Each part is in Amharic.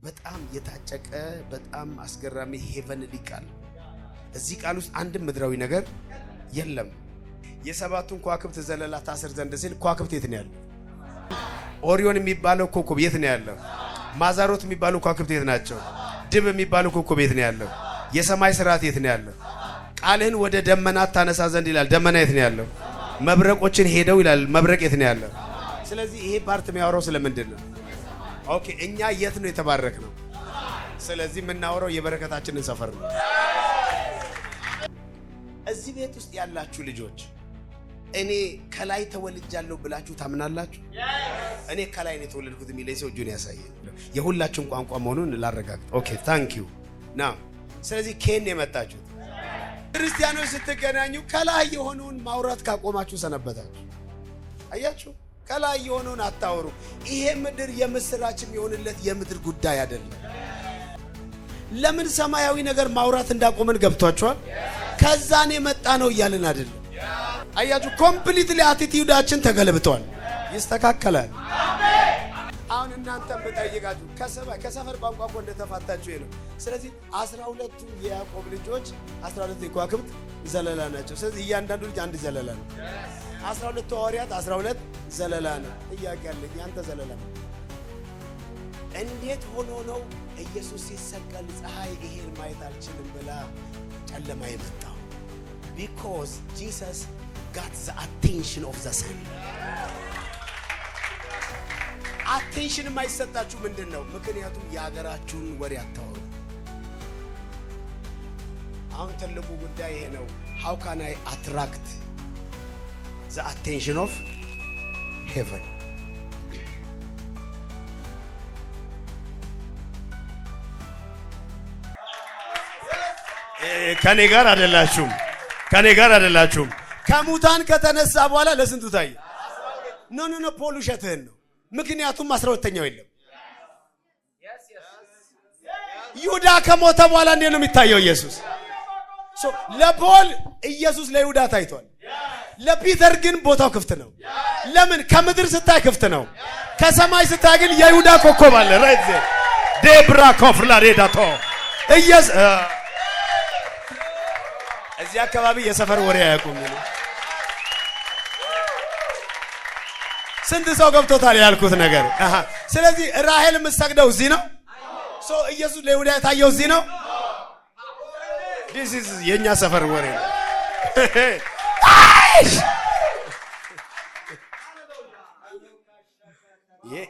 በጣም የታጨቀ በጣም አስገራሚ ሄቨንሊ ቃል እዚህ ቃል ውስጥ አንድም ምድራዊ ነገር የለም። የሰባቱን ከዋክብት ዘለላ ታስር ዘንድ ሲል ከዋክብት የት ነው ያለው? ኦሪዮን የሚባለው ኮከብ የት ነው ያለው? ማዛሮት የሚባለው ከዋክብት የት ናቸው? ድብ የሚባለው ኮከብ የት ነው ያለው? የሰማይ ስርዓት የት ነው ያለው? ቃልህን ወደ ደመናት ታነሳ ዘንድ ይላል። ደመና የት ነው ያለው? መብረቆችን ሄደው ይላል። መብረቅ የት ነው ያለው? ስለዚህ ይሄ ፓርት የሚያወራው ስለምንድን ነው? ኦኬ እኛ የት ነው የተባረክነው? ስለዚህ የምናወራው የበረከታችንን ሰፈር ነው። እዚህ ቤት ውስጥ ያላችሁ ልጆች እኔ ከላይ ተወልጃለሁ ብላችሁ ታምናላችሁ? እኔ ከላይ ነው የተወለድኩት የሚለኝ ሰው እጁን ያሳየኝ። የሁላችሁም ቋንቋ መሆኑን ላረጋግጥ። ኦኬ ታንክ ዩ ናው። ስለዚህ ከኔ የመጣችሁት ክርስቲያኖች ስትገናኙ ከላይ የሆነውን ማውራት ካቆማችሁ ሰነበታችሁ። አያችሁ፣ ከላይ የሆነውን አታወሩ። ይሄ ምድር የምስራችም የሆነለት የምድር ጉዳይ አይደለም። ለምን ሰማያዊ ነገር ማውራት እንዳቆመን ገብቷችኋል? ከዛን የመጣ ነው እያልን አይደለም። አያችሁ፣ ኮምፕሊትሊ አቲቲዩዳችን ተገልብጧል። ይስተካከላል። አሁን እናንተም በጠይቃችሁ ከሰፈር ቋንቋ እኮ እንደተፋታችሁ ነው። ስለዚህ 12ቱ የያዕቆብ ልጆች 12 የከዋክብት ዘለላ ናቸው። ስለዚህ እያንዳንዱ ልጅ አንድ ዘለላ ነው። 12 ሐዋርያት 12 ዘለላ ነው። ጥያቄ አለኝ። ያንተ ዘለላ ነው። እንዴት ሆኖ ነው ኢየሱስ ሲሰቀል ፀሐይ ይሄን ማየት አልችልም ብላ ጨለማ የመጣው? because Jesus got the attention of the sun. አቴንሽን የማይሰጣችሁ ምንድን ነው? ምክንያቱም የሀገራችሁን ወሬ አታወሩ። አሁን ትልቁ ጉዳይ ይሄ ነው። how can I attract the attention of heaven? ከኔ ጋር አይደላችሁም። ከሙታን ከተነሳ በኋላ ለስንቱ ታየ? ኖ ፖል ውሸትህን ነው። ምክንያቱም 12ኛው የለም። ይሁዳ ከሞተ በኋላ እንዴት ነው የሚታየው ኢየሱስ? ለፖል ኢየሱስ ለይሁዳ ታይቷል። ለፒተር ግን ቦታው ክፍት ነው። ለምን? ከምድር ስታይ ክፍት ነው። ከሰማይ ስታይ ግን የይሁዳ ኮከብ አለ። ራይት ዘ ዴብራ ኮፍላ ሬዳቶ እዚህ አካባቢ የሰፈር ወሬ አያውቁም። ስንት ሰው ገብቶታል ያልኩት ነገር? ስለዚህ ራሔል የምትሰግደው እዚህ ነው። ኢየሱስ ለይሁዳ የታየው እዚህ ነው። this is የኛ ሰፈር ወሬ ነው።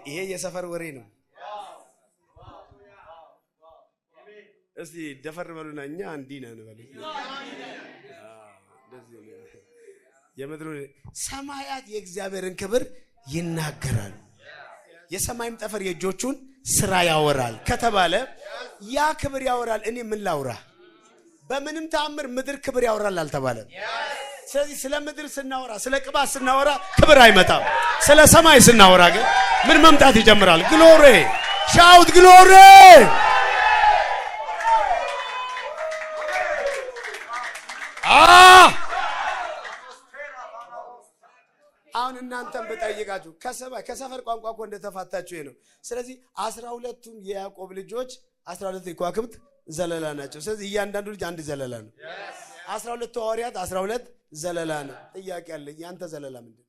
ይሄ የሰፈር ወሬ ነው። እስቲ ደፈር በሉና እኛ እንዲህ ነን በሉ። የምድሩ ሰማያት የእግዚአብሔርን ክብር ይናገራል፣ የሰማይም ጠፈር የእጆቹን ስራ ያወራል ከተባለ ያ ክብር ያወራል። እኔ ምን ላውራ? በምንም ተአምር ምድር ክብር ያወራል አልተባለም። ስለዚህ ስለ ምድር ስናወራ፣ ስለ ቅባት ስናወራ ክብር አይመጣም። ስለ ሰማይ ስናወራ ግን ምን መምጣት ይጀምራል? ግሎሪ ሻውት ግሎሪ። አሁን እናንተም በጠይቃችሁ ከሰፈር ቋንቋ እኮ እንደተፋታችሁ ነው። ስለዚህ 12ቱም የያዕቆብ ልጆች 12 የከዋክብት ዘለላ ናቸው። ስለዚህ እያንዳንዱ ልጅ አንድ ዘለላ ነው። 12 ሐዋርያት 12 ዘለላ ነው። ጥያቄ አለኝ። ያንተ ዘለላ ምንድን ነው?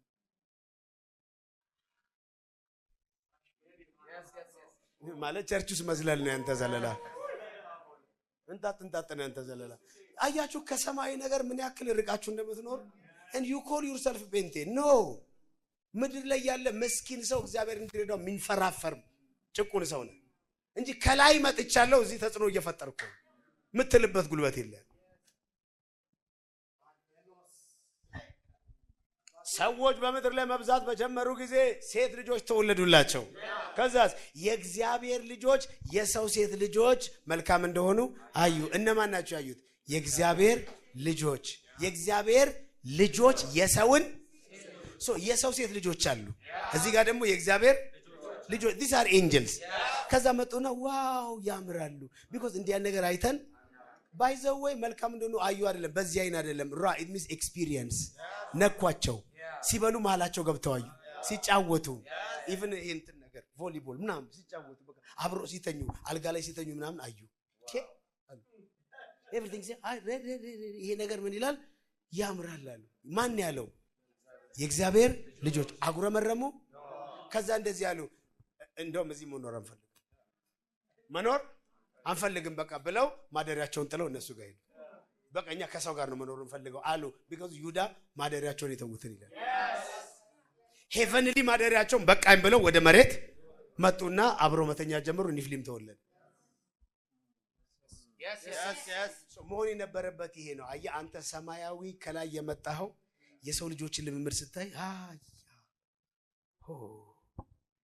ማለት ቸርች ውስጥ መስለል ነው ያንተ ዘለላ። እንጣጥ ነው ያንተ ዘለላ። አያችሁ ከሰማይ ነገር ምን ያክል ርቃችሁ እንደምትኖር። and you call yourself ጴንጤ? no ምድር ላይ ያለ መስኪን ሰው እግዚአብሔር እንዲረዳው ሚንፈራፈር ጭቁን ሰው ነው እንጂ ከላይ መጥቻለሁ እዚህ ተጽዕኖ እየፈጠርኩ ምትልበት ጉልበት የለም። ሰዎች በምድር ላይ መብዛት በጀመሩ ጊዜ ሴት ልጆች ተወለዱላቸው። ከዛስ የእግዚአብሔር ልጆች የሰው ሴት ልጆች መልካም እንደሆኑ አዩ። እነማን ናቸው ያዩት? የእግዚአብሔር ልጆች የሰው ሴት ልጆች አሉ። እዚህ ጋር ደግሞ የእግዚአብሔር ልጆች these are angels። ከዛ መጡና ዋው ያምራሉ። because እንዲያ ነገር አይተን by the way መልካም እንደሆኑ አዩ አይደለም፣ በዚህ አይን አይደለም። it means experience ነኳቸው። ሲበሉ መሃላቸው ገብተው አዩ፣ ሲጫወቱ even እንትን ነገር ቮሊቦል ምናምን ሲጫወቱ በቃ አብሮ ሲተኙ አልጋ ላይ ሲተኙ ምናምን አዩ ኤቭሪቲንግ ይሄ ነገር ምን ይላል ያምራል አሉ ማን ያለው የእግዚአብሔር ልጆች አጉረመረሙ ከዛ እንደዚህ ያሉ እንደውም እዚህ መኖር አንፈልግም በቃ ብለው ማደሪያቸውን ጥለው እነሱ ጋር ሄዱ በቃኛ ከሰው ጋር ነው መኖር እንፈልገው አሉ because ይሁዳ ማደሪያቸውን የተውትን ይላል ሄቨንሊ ማደሪያቸውን በቃኝ ብለው ወደ መሬት መጡና አብሮ መተኛ ጀምሩ ኒፍሊም ተወለደ yes so መሆን የነበረበት ይሄ ነው አየ አንተ ሰማያዊ ከላይ የመጣኸው የሰው ልጆችን ልምምድ ስታይ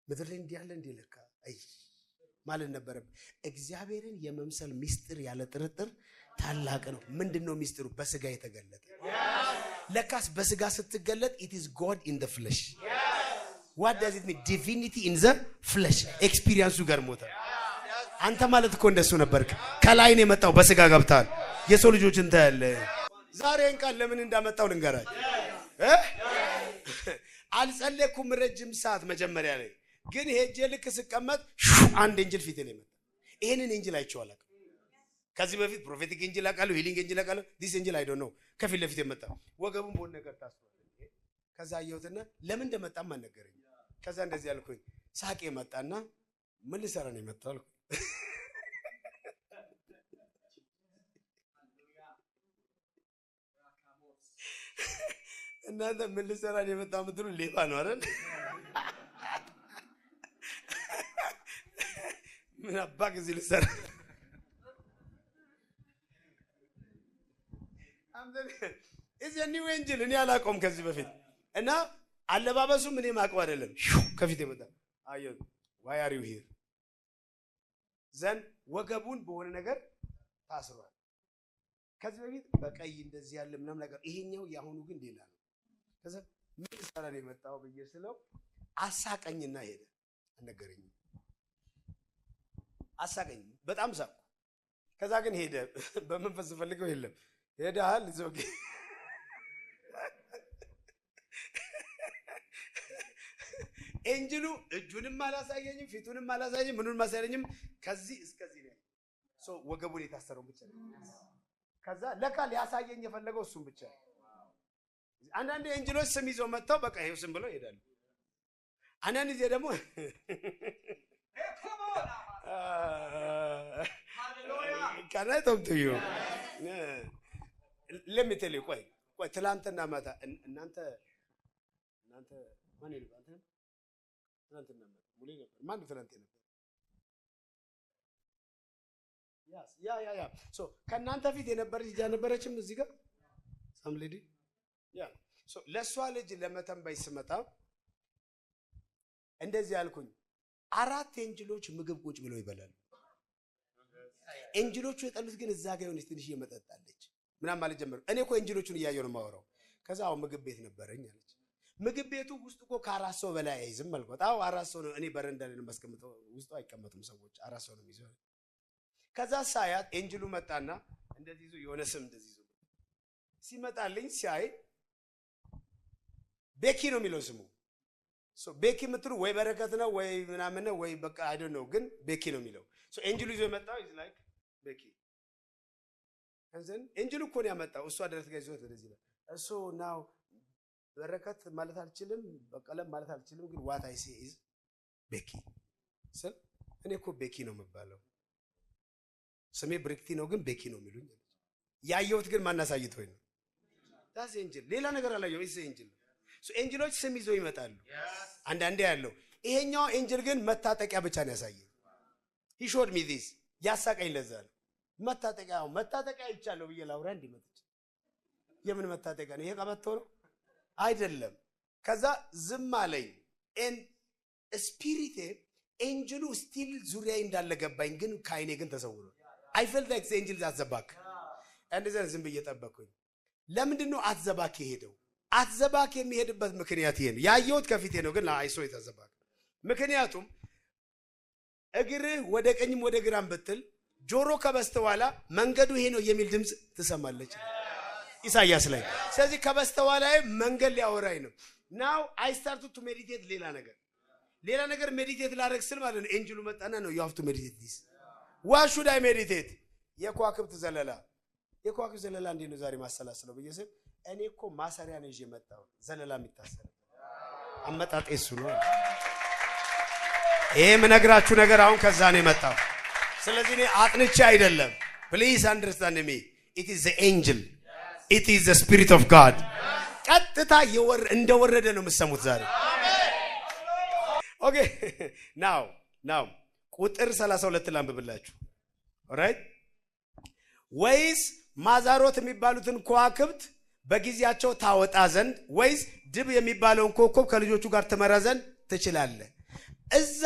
ምድር ላይ እንዲያለ እንዲለካ አይ ማለት ነበረበት እግዚአብሔርን የመምሰል ሚስጥር ያለ ጥርጥር ታላቅ ነው ምንድነው ሚስጥሩ በስጋ የተገለጠ ለካስ በስጋ ስትገለጥ it is God in the flesh what does it mean divinity in the flesh experience ገርሞታ አንተ ማለት እኮ እንደሱ ነበርክ ከላይ ነው የመጣው በስጋ ገብታል የሰው ልጆችን ታያለ ዛሬን ቃል ለምን እንዳመጣው ልንገራችሁ አልጸለይኩም ረጅም ሰዓት መጀመሪያ ላይ ግን ሄጄ ልክ ስቀመጥ አንድ እንጅል ፊት ላይ መጣ ይሄንን እንጅል አይቼው አላውቅም ከዚህ በፊት ፕሮፌቲክ እንጅል አቃለው ሂሊንግ እንጅል አቃለው ዲስ እንጅል አይ ዶንት ኖ ከፊት ለፊት የመጣ ወገቡን በሆነ ነገር ታስቷል ከዛ አየሁትና ለምን እንደመጣም አልነገረኝ ከዛ እንደዚህ ያልኩኝ ሳቄ መጣና ምን ልሰራ ነው የመጣው አልኩ እናንተ ምን ልሰራ ነው የመጣው ምትሉ ሌባ ነው አይደል ምን አባክ እዚህ ልሰራ is a new angel እኔ አላቆም ከዚህ በፊት እና አለባበሱ ምን ማቀው አይደለም ከፊት የመጣ አየሁ why are you here ዘን ወገቡን በሆነ ነገር ታስሯል ከዚህ በፊት በቀይ እንደዚህ ያለ ምንም ነገር ይሄኛው ያሁኑ ግን ሌላ ነው ከዛ ምን ሰራ ነው የመጣው በየስለው አሳቀኝና ሄደ ነገረኝ አሳቀኝ በጣም ሳቅ ከዛ ግን ሄደ በመንፈስ ፈልገው የለም ሄዳል ዞጌ ኤንጅሉ እጁንም አላሳየኝም ፊቱንም አላሳየኝም ምኑንም አላሳየኝም ከዚህ እስከዚህ ነው ሶ ወገቡን የታሰረው ብቻ ከዛ ለካ ሊያሳየኝ የፈለገው እሱም ብቻ አንዳንድ ኤንጅሎች ስም ይዘው መጣው በቃ ይሄው ስም ብለው ይሄዳሉ አንዳንድ ጊዜ ደግሞ can I talk to you let me tell you ቆይ ትላንትና ማታ እናንተ ማን ይልባል ትላንትና ማታ ሙሉ ነበር ማን ትላንት ነበር ያ so ከናንተ ፊት የነበረች ልጅ ነበረችም እዚህ ጋር some lady ያ so ለሷ ልጅ ለመተንበይ ስመጣ እንደዚህ ያልኩኝ አራት ኤንጅሎች ምግብ ቁጭ ብለው ይበላሉ ኤንጅሎቹ የጠሉት ግን እዛ ጋር የሆነች ትንሽ እየመጠጣለች ምናምን ማለት ጀመሩ እኔ እኮ ኤንጅሎቹን እያየሁ ነው ማወራው ከዛ አው ምግብ ቤት ነበረኝ አለች ምግብ ቤቱ ውስጥ እኮ ከአራት ሰው በላይ አይዝም ማለት ነው አራት ሰው ነው እኔ በረንዳ ላይ ነው ማስቀምጠው ውስጡ አይቀመጡም ሰዎች አራት ሰው ነው የሚይዘው ከዛ ሳያት ኤንጅሉ መጣና እንደዚህ ይዞ የሆነ ስም እንደዚህ ይዞ ሲመጣልኝ ሲያይ ቤኪ ነው የሚለው ስሙ so ቤኪ ምትሩ ወይ በረከት ነው ወይ ምናምን ነው ወይ በቃ I don't know ግን ቤኪ ነው የሚለው so ኤንጅሉ ይዞ መጣው is like ቤኪ and then ኤንጅሉ እኮ ነው ያመጣው እሱ አደረተ ጋር ይዞት እንደዚህ ነው እሱ now በረከት ማለት አልችልም በቀለም ማለት አልችልም ግን what I say is ቤኪ ስለ እኔ እኮ ቤኪ ነው መባለው ስሜ ብሪክቲ ነው ግን ቤኪ ነው የሚሉኝ ያየሁት ግን ማናሳይቶኝ ነው that's angel ሌላ ነገር አላየው is angel so ኤንጅሎች ስም ይዘው ይመጣሉ አንዳንዴ ያለው ይሄኛው ኤንጅል ግን መታጠቂያ ብቻ ነው ያሳየኝ he showed me this ያሳቀኝ ለዛል መታጠቂያ ይቻለው ብዬ ላውራ እንዲመጣች የምን መታጠቂያ ነው ይሄ ቀበቶ ነው አይደለም ከዛ ዝም አለኝ and spirit ኤንጅሉ still ዙሪያ እንዳለ ገባኝ ግን ካይኔ ግን ተሰውሯል I felt like the angel at the back and then ዝም ብዬ ጠበቅኩኝ ለምንድነው አትዘባክ ሄደው አትዘባክ የሚሄድበት ምክንያት ይሄ ነው ያየሁት ከፊቴ ነው ግን አይሶ የተዘባክ ምክንያቱም እግርህ ወደ ቀኝም ወደ ግራም ብትል ጆሮ ከበስተዋላ መንገዱ ይሄ ነው የሚል ድምጽ ትሰማለች ኢሳይያስ ላይ ስለዚህ ከበስተዋላ መንገድ ሊያወራኝ ነው now I started to meditate ሌላ ነገር ሌላ ነገር ሜዲቴት ላደርግ ስል ማለት ነው ኤንጅሉ መጣና ነው you have to meditate this what should I meditate የኳክብት ዘለላ እንዴት ነው ዛሬ ማሰላሰለው በየሰብ እኔ እኮ ማሰሪያ ነው ይዤ መጣው ዘለላ የሚታሰር አመጣጤ እሱ ነው ይሄ ምነግራችሁ ነገር አሁን ከዛ ነው የመጣው ስለዚህ እኔ አጥንቼ አይደለም please understand me it is the angel it is the spirit of God ቀጥታ እንደወረደ ነው የምትሰሙት ዛሬ ኦኬ now ቁጥር 32 ላንብብላችሁ alright ወይስ ማዛሮት የሚባሉትን ከዋክብት በጊዜያቸው ታወጣ ዘንድ ወይስ ድብ የሚባለውን ኮከብ ከልጆቹ ጋር ትመራ ዘንድ ትችላለህ እዛ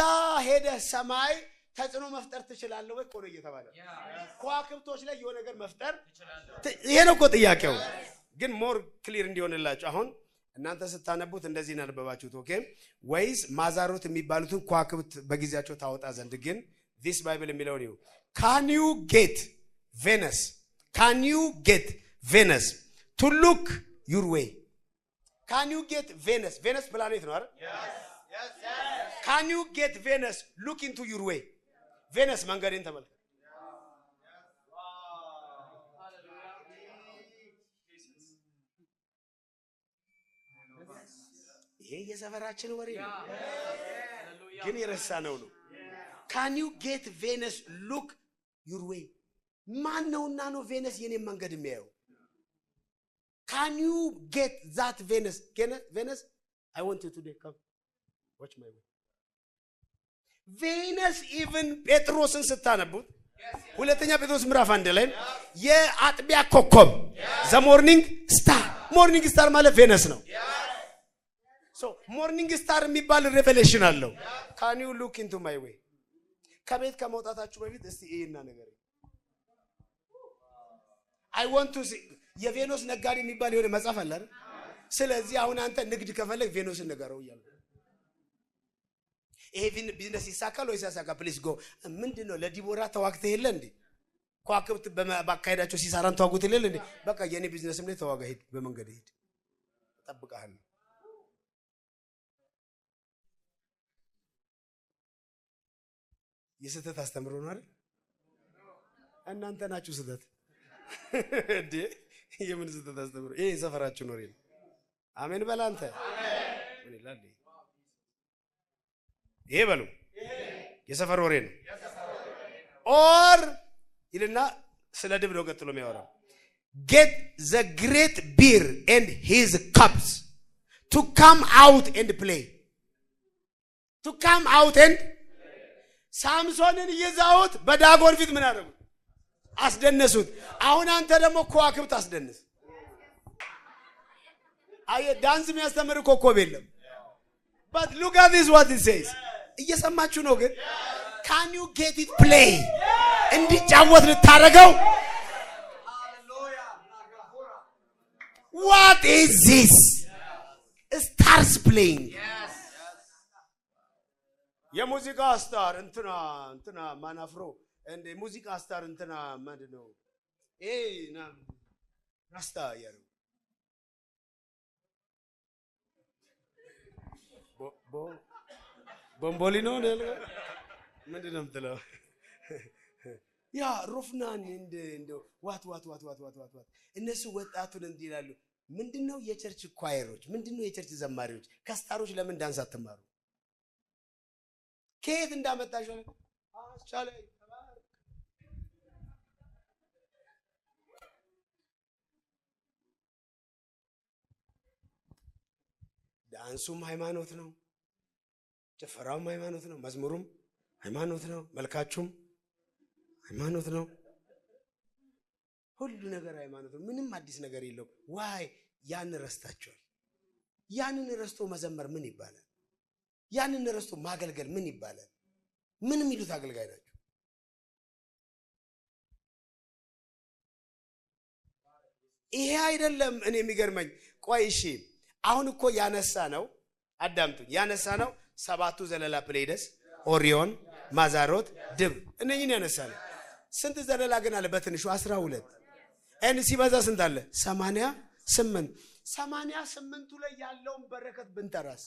ሄደ ሰማይ ተጽዕኖ መፍጠር ትችላለህ ወይ ቆሎ እየተባለ ከዋክብቶች ላይ የሆነ ነገር መፍጠር ይሄ ነው እኮ ጥያቄው ግን ሞር ክሊር እንዲሆንላችሁ አሁን እናንተ ስታነቡት እንደዚህ እናንበባችሁት ኦኬ ወይስ ማዛሮት የሚባሉትን ከዋክብት በጊዜያቸው ታወጣ ዘንድ ግን this bible የሚለው ነው can you get Venus to look your way can you get Venus planet ነው አይደል yes can you get Venus look into your way Venus መንገድን ተመልከት ይሄ የሰፈራችን ወሬ ነው ግን የረሳነው ነው can you get Venus look your way ማን ነውና ነው Venus የኔን መንገድ የሚያየው can you get that Venus I want you today come watch my way Venus even ጴጥሮስን ስታነቡት ሁለተኛ ጴጥሮስ ምዕራፍ 1 ላይ የአጥቢያ ኮከብ the morning star ማለት Venus ነው so morning star የሚባል ሬቨሌሽን አለው can you look into my way ከቤት ከመውጣታችሁ በፊት እስቲ ይሄና ነገር I want to see የቬኖስ ነጋዴ የሚባል የሆነ መጽሐፍ አለ አይደል ስለዚህ አሁን አንተ ንግድ ከፈለግ ቬኖስን ነገረው ይላል ይሄ ቢዝነስ ይሳካል ወይ ሳሳካ ፕሊዝ ጎ ምንድነው ለዲቦራ ተዋግተ የለ እንዴ ኳክብት በማካሄዳቸው ሲሳራን ተዋጉት የለ እንዴ በቃ የኔ ቢዝነስም ላይ ተዋጋ ሄድ በመንገድ ሄድ ተጠብቀሃል የስተት አስተምሮ ነው አይደል እናንተ ናችሁ ስተት እንዴ የምን ስተት አስተምሮ ይሄ ሰፈራችሁ ነው አይደል አሜን በላንተ ምን ይላል ይሄ በሉ የሰፈር ወሬ ነው ኦር ይልና ስለ ድብ ነው ቀጥሎ የሚያወራው get the great bear and his cubs to come out and play ሳምሶንን ይዛውት በዳጎን ፊት ምን አደረጉ አስደነሱት አሁን አንተ ደግሞ ከዋክብት አስደንስ አየ ዳንስ የሚያስተምር ኮከብ የለም but look at this what it says እየሰማችሁ ነው ግን can you get it play እንዲጫወት ልታረገው what is this stars playing የሙዚቃ ስታር እንትና ማናፍሮ እንደ ሙዚቃ ስታር እንትና ማንደው ራስታ ያለው ቦምቦሊኖ ነው ምንድነው የምትለው ያ ሮፍናን እንደ ዋት እነሱ ወጣቱን እንዲላሉ ምንድነው የቸርች ኳየሮች ምንድነው የቸርች ዘማሪዎች ከስታሮች ለምን ዳንስ አትማሩ ከየት እንዳመጣሽው አቻለ ዳንሱም ሃይማኖት ነው ጭፈራውም ሃይማኖት ነው መዝሙሩም ሃይማኖት ነው መልካቹም ሃይማኖት ነው ሁሉ ነገር ሃይማኖት ነው ምንም አዲስ ነገር የለው ዋይ ያን ረስታቸዋል ያንን ረስቶ መዘመር ምን ይባላል ያንን ረስቶ ማገልገል ምን ይባላል ምን የሚሉት አገልጋይ ናቸው ይሄ አይደለም እኔ የሚገርመኝ ቆይ እሺ አሁን እኮ ያነሳ ነው አዳምጡኝ ያነሳ ነው ሰባቱ ዘለላ ፕሌይደስ ኦሪዮን ማዛሮት ድብ እነኚህን ያነሳ ነው ስንት ዘለላ ግን አለ በትንሹ 12 እን ሲበዛ ስንት አለ 88 ላይ ያለውን በረከት ብንጠራስ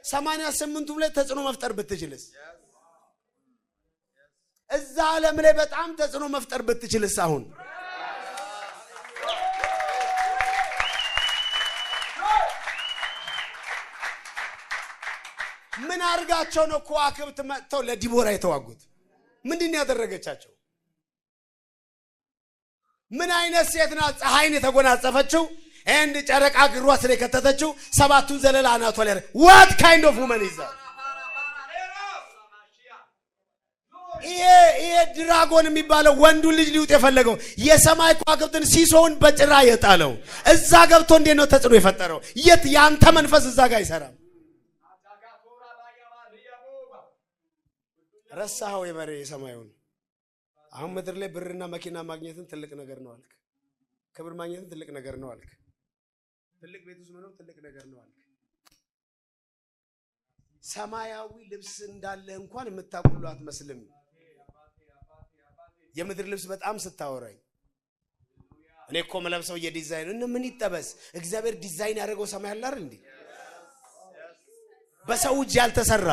88ቱም ላይ ተጽዕኖ መፍጠር ብትችልስ? እዛ ዓለም ላይ በጣም ተጽዕኖ መፍጠር ብትችልስ? አሁን ምን አርጋቸው ነው ከዋክብት መጥተው ለዲቦራ የተዋጉት? ምንድነው ያደረገቻቸው? ምን አይነት ሴት ናት ፀሐይን የተጎናጸፈችው እንደ ጨረቃ ግሯ ስለ ከተተችው ሰባቱን ዘለላ አናቷ ላይ? what kind of woman is that? ይሄ ድራጎን የሚባለው ወንዱ ልጅ ሊውጥ የፈለገው የሰማይ ከዋክብትን ሲሶውን በጭራ የጣለው እዛ ገብቶ እንዴት ነው ተጽዕኖ የፈጠረው? የት ያንተ መንፈስ እዛ ጋር አይሰራም? ረሳኸው የበሬ የሰማዩን። አሁን ምድር ላይ ብርና መኪና ማግኘትን ትልቅ ነገር ነው አልክ። ክብር ማግኘትን ትልቅ ነገር ነው አልክ። ትልቅ ቤት ውስጥ መኖር ትልቅ ነገር ነው አልክ። ሰማያዊ ልብስ እንዳለ እንኳን የምታውቁሉ አትመስልም። የምድር ልብስ በጣም ስታወራኝ እኔ እኮ መለብሰው የዲዛይን እና ምን ይጠበስ? እግዚአብሔር ዲዛይን ያደረገው ሰማይ አለ አይደል እንዴ? በሰው እጅ ያልተሰራ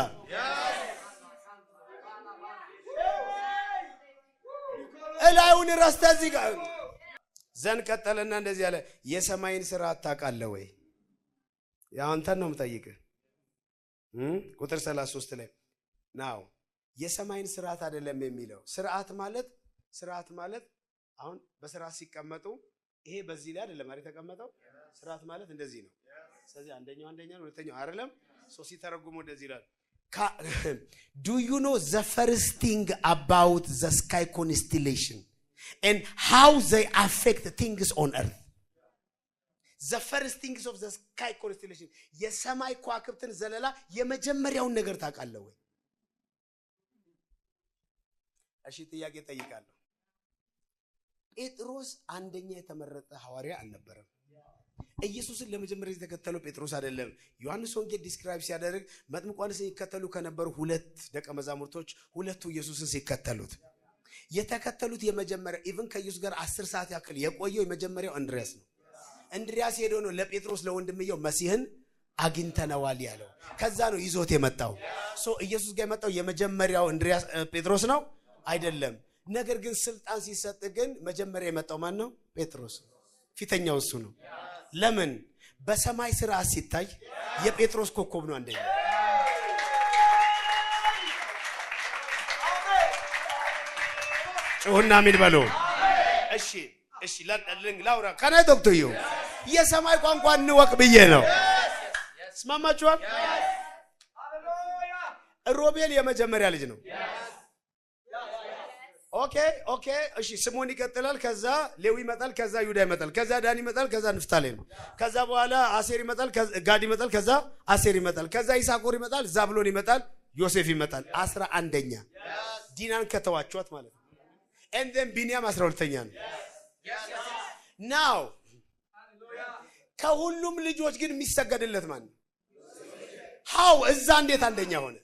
እላዩን ረስተ እዚህ ጋር ዘን ቀጠለና እንደዚህ ያለ የሰማይን ስርዓት ታውቃለህ ወይ? ያው አንተን ነው የምጠይቅህ። ቁጥር 33 ላይ ናው የሰማይን ስርዓት አይደለም የሚለው። ስርዓት ማለት አሁን በስርዓት ሲቀመጡ ይሄ በዚህ ላይ አይደለም አይደል የተቀመጠው? ስርዓት ማለት እንደዚህ ነው። ስለዚህ አንደኛው ሁለተኛው አይደለም። ሲተረጉሙ እንደዚህ ይላል። Do you know the first thing about the sky constellation and how they affect things on earth? The first things of the sky constellation የሰማይ ከዋክብትን ዘለላ የመጀመሪያውን ነገር ታውቃለህ ወይ? እሺ ጥያቄ ጠይቃለሁ። ጴጥሮስ አንደኛ የተመረጠ ሐዋርያ አልነበረም። ኢየሱስን ለመጀመሪያ የተከተለው ጴጥሮስ አይደለም። ዮሐንስ ወንጌል ዲስክራይብ ሲያደርግ መጥምቁ ዮሐንስ ሲከተሉ ከነበሩ ሁለት ደቀ መዛሙርቶች ሁለቱ ኢየሱስን ሲከተሉት የተከተሉት የመጀመሪያ ኢቭን ከኢየሱስ ጋር 10 ሰዓት ያክል የቆየው የመጀመሪያው እንድሪያስ ነው። እንድሪያስ ሄዶ ነው ለጴጥሮስ ለወንድምየው መሲህን አግኝተነዋል ያለው። ከዛ ነው ይዞት የመጣው። ኢየሱስ ጋር የመጣው የመጀመሪያው እንድሪያስ ጴጥሮስ ነው አይደለም። ነገር ግን ስልጣን ሲሰጥ ግን መጀመሪያ የመጣው ማን ነው? ጴጥሮስ። ፊተኛው እሱ ነው። ለምን? በሰማይ ስርዓት ሲታይ የጴጥሮስ ኮከብ ነው አንደኛ። ጮህና አሜን በሉ። እሺ ላውራ ከና ዶክተር ዩ የሰማይ ቋንቋ እንወቅ ብዬ ነው። ስማማችኋል? ሮቤል የመጀመሪያ ልጅ ነው። ኦኬ እሺ ስሞን ይቀጥላል። ከዛ ሌዊ ይመጣል። ከዛ ይሁዳ ይመጣል። ከዛ ዳን ይመጣል። ከዛ ንፍታሌም። ከዛ በኋላ አሴር ይመጣል። ጋድ ይመጣል። ከዛ አሴር ይመጣል። ከዛ ይሳኮር ይመጣል። ዛብሎን ይመጣል። ዮሴፍ ይመጣል። 11ኛ ዲናን ከተዋቸዋት ማለት ነው። and then ቢንያም 12ኛ ነው። ናው ከሁሉም ልጆች ግን የሚሰገድለት ማን ነው? ሃው እዛ እንዴት አንደኛ ሆነ?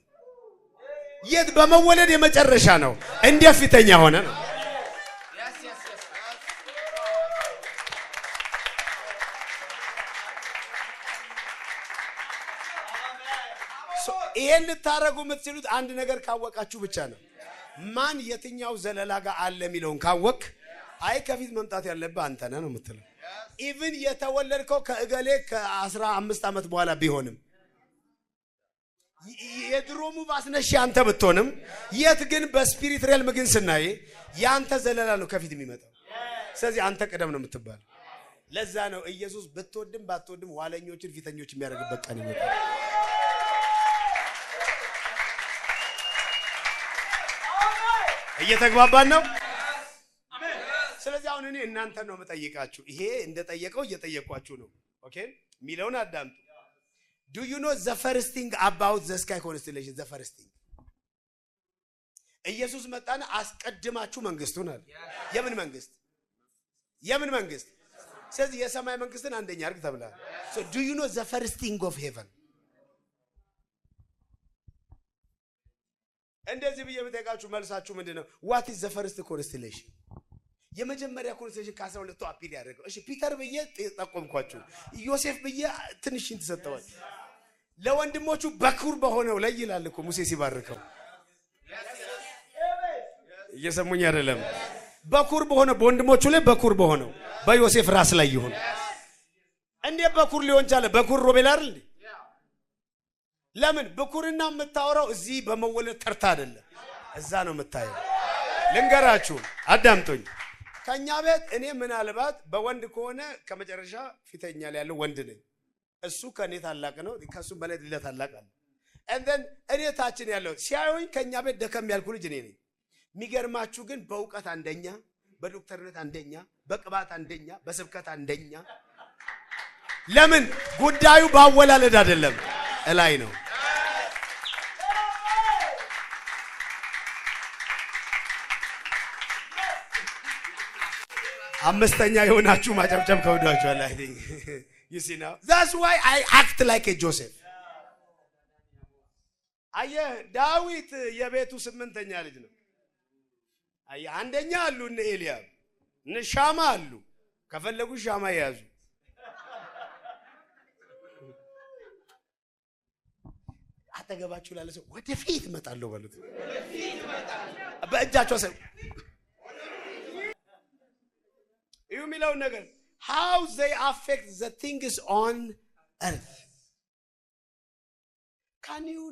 የት በመወለድ የመጨረሻ ነው። እንዴት ፊተኛ ሆነ ነው? ይሄን ልታረጉ የምትችሉት አንድ ነገር ካወቃችሁ ብቻ ነው። ማን የትኛው ዘለላ ጋር አለ የሚለውን ካወቅ አይ ከፊት መምጣት ያለበት አንተ ነህ ነው የምትለው። ኢቭን የተወለድከው ከእገሌ ከ15 ዓመት በኋላ ቢሆንም የድሮሙ ባስነሽ አንተ ብትሆንም የት ግን በስፒሪት ሪል ምግን ስናይ ያንተ ዘለላ ነው ከፊት የሚመጣው። ስለዚህ አንተ ቀደም ነው የምትባል። ለዛ ነው ኢየሱስ ብትወድም ባትወድም ኋለኞችን ፊተኞች የሚያደርግበት ቀን ይመጣል። እየተግባባን ነው? አሜን። ስለዚህ አሁን እኔ እናንተ ነው መጠየቃችሁ። ይሄ እንደጠየቀው እየጠየቅኳችሁ ነው። ኦኬ ሚለውን አዳምጡ። Do you know the first thing about the sky constellation? The first thing ኢየሱስ መጣና አስቀድማችሁ መንግስቱን አለ። የምን መንግስት? ስለዚህ የሰማይ መንግስትን አንደኛ አድርግ ተብሏል። So do you know the first thing of heaven? እንደዚህ ብዬ ብጠይቃችሁ መልሳችሁ ምንድነው? What is the first constellation? የመጀመሪያ ኮንስቴሌሽን ከ12ቱ አፒል ያደረገው። እሺ ፒተር ብዬ ጠቆምኳችሁ። ዮሴፍ ብዬ ትንሽን ተሰጠዋል። ለወንድሞቹ በኩር በሆነው ላይ ይላል እኮ ሙሴ ሲባርከው። እየሰሙኝ አይደለም? በኩር በሆነ በወንድሞቹ ላይ በኩር በሆነው በዮሴፍ ራስ ላይ ይሁን። እንዴ በኩር ሊሆን ቻለ? በኩር ሮቤል አይደል? ለምን በኩርና የምታወራው እዚህ በመወለድ ተርታ አይደለም፣ እዛ ነው የምታየው። ልንገራችሁ፣ አዳምጡኝ። ከኛ ቤት እኔ ምናልባት በወንድ ከሆነ ከመጨረሻ ፊተኛ ላይ ያለው ወንድ ነኝ። እሱ ከኔ ታላቅ ነው፣ ከሱ በላይ ታላቅ አለ። እንደን እኔ ታችን ያለው ሲያዩኝ ከኛ ቤት ደከም ያልኩ ልጅ እኔ ነኝ። የሚገርማችሁ ግን በእውቀት አንደኛ፣ በዶክተርነት አንደኛ፣ በቅባት አንደኛ፣ በስብከት አንደኛ። ለምን? ጉዳዩ ባወላለድ አይደለም፣ እላይ ነው። አምስተኛ የሆናችሁ ማጨብጨብ ከወዳችኋል። I think you see now that's why I act like a Joseph። አየህ ዳዊት የቤቱ ስምንተኛ ልጅ ነው። አየህ አንደኛ አሉ እነ ኤልያብ እነ ሻማ አሉ። ከፈለጉ ሻማ ያዙ። አጠገባችሁ ላለ ሰው ወደፊት እመጣለሁ በሉት። በእጃቸው ሰው you የሚለው ነገር how they affect the things on earth. Can you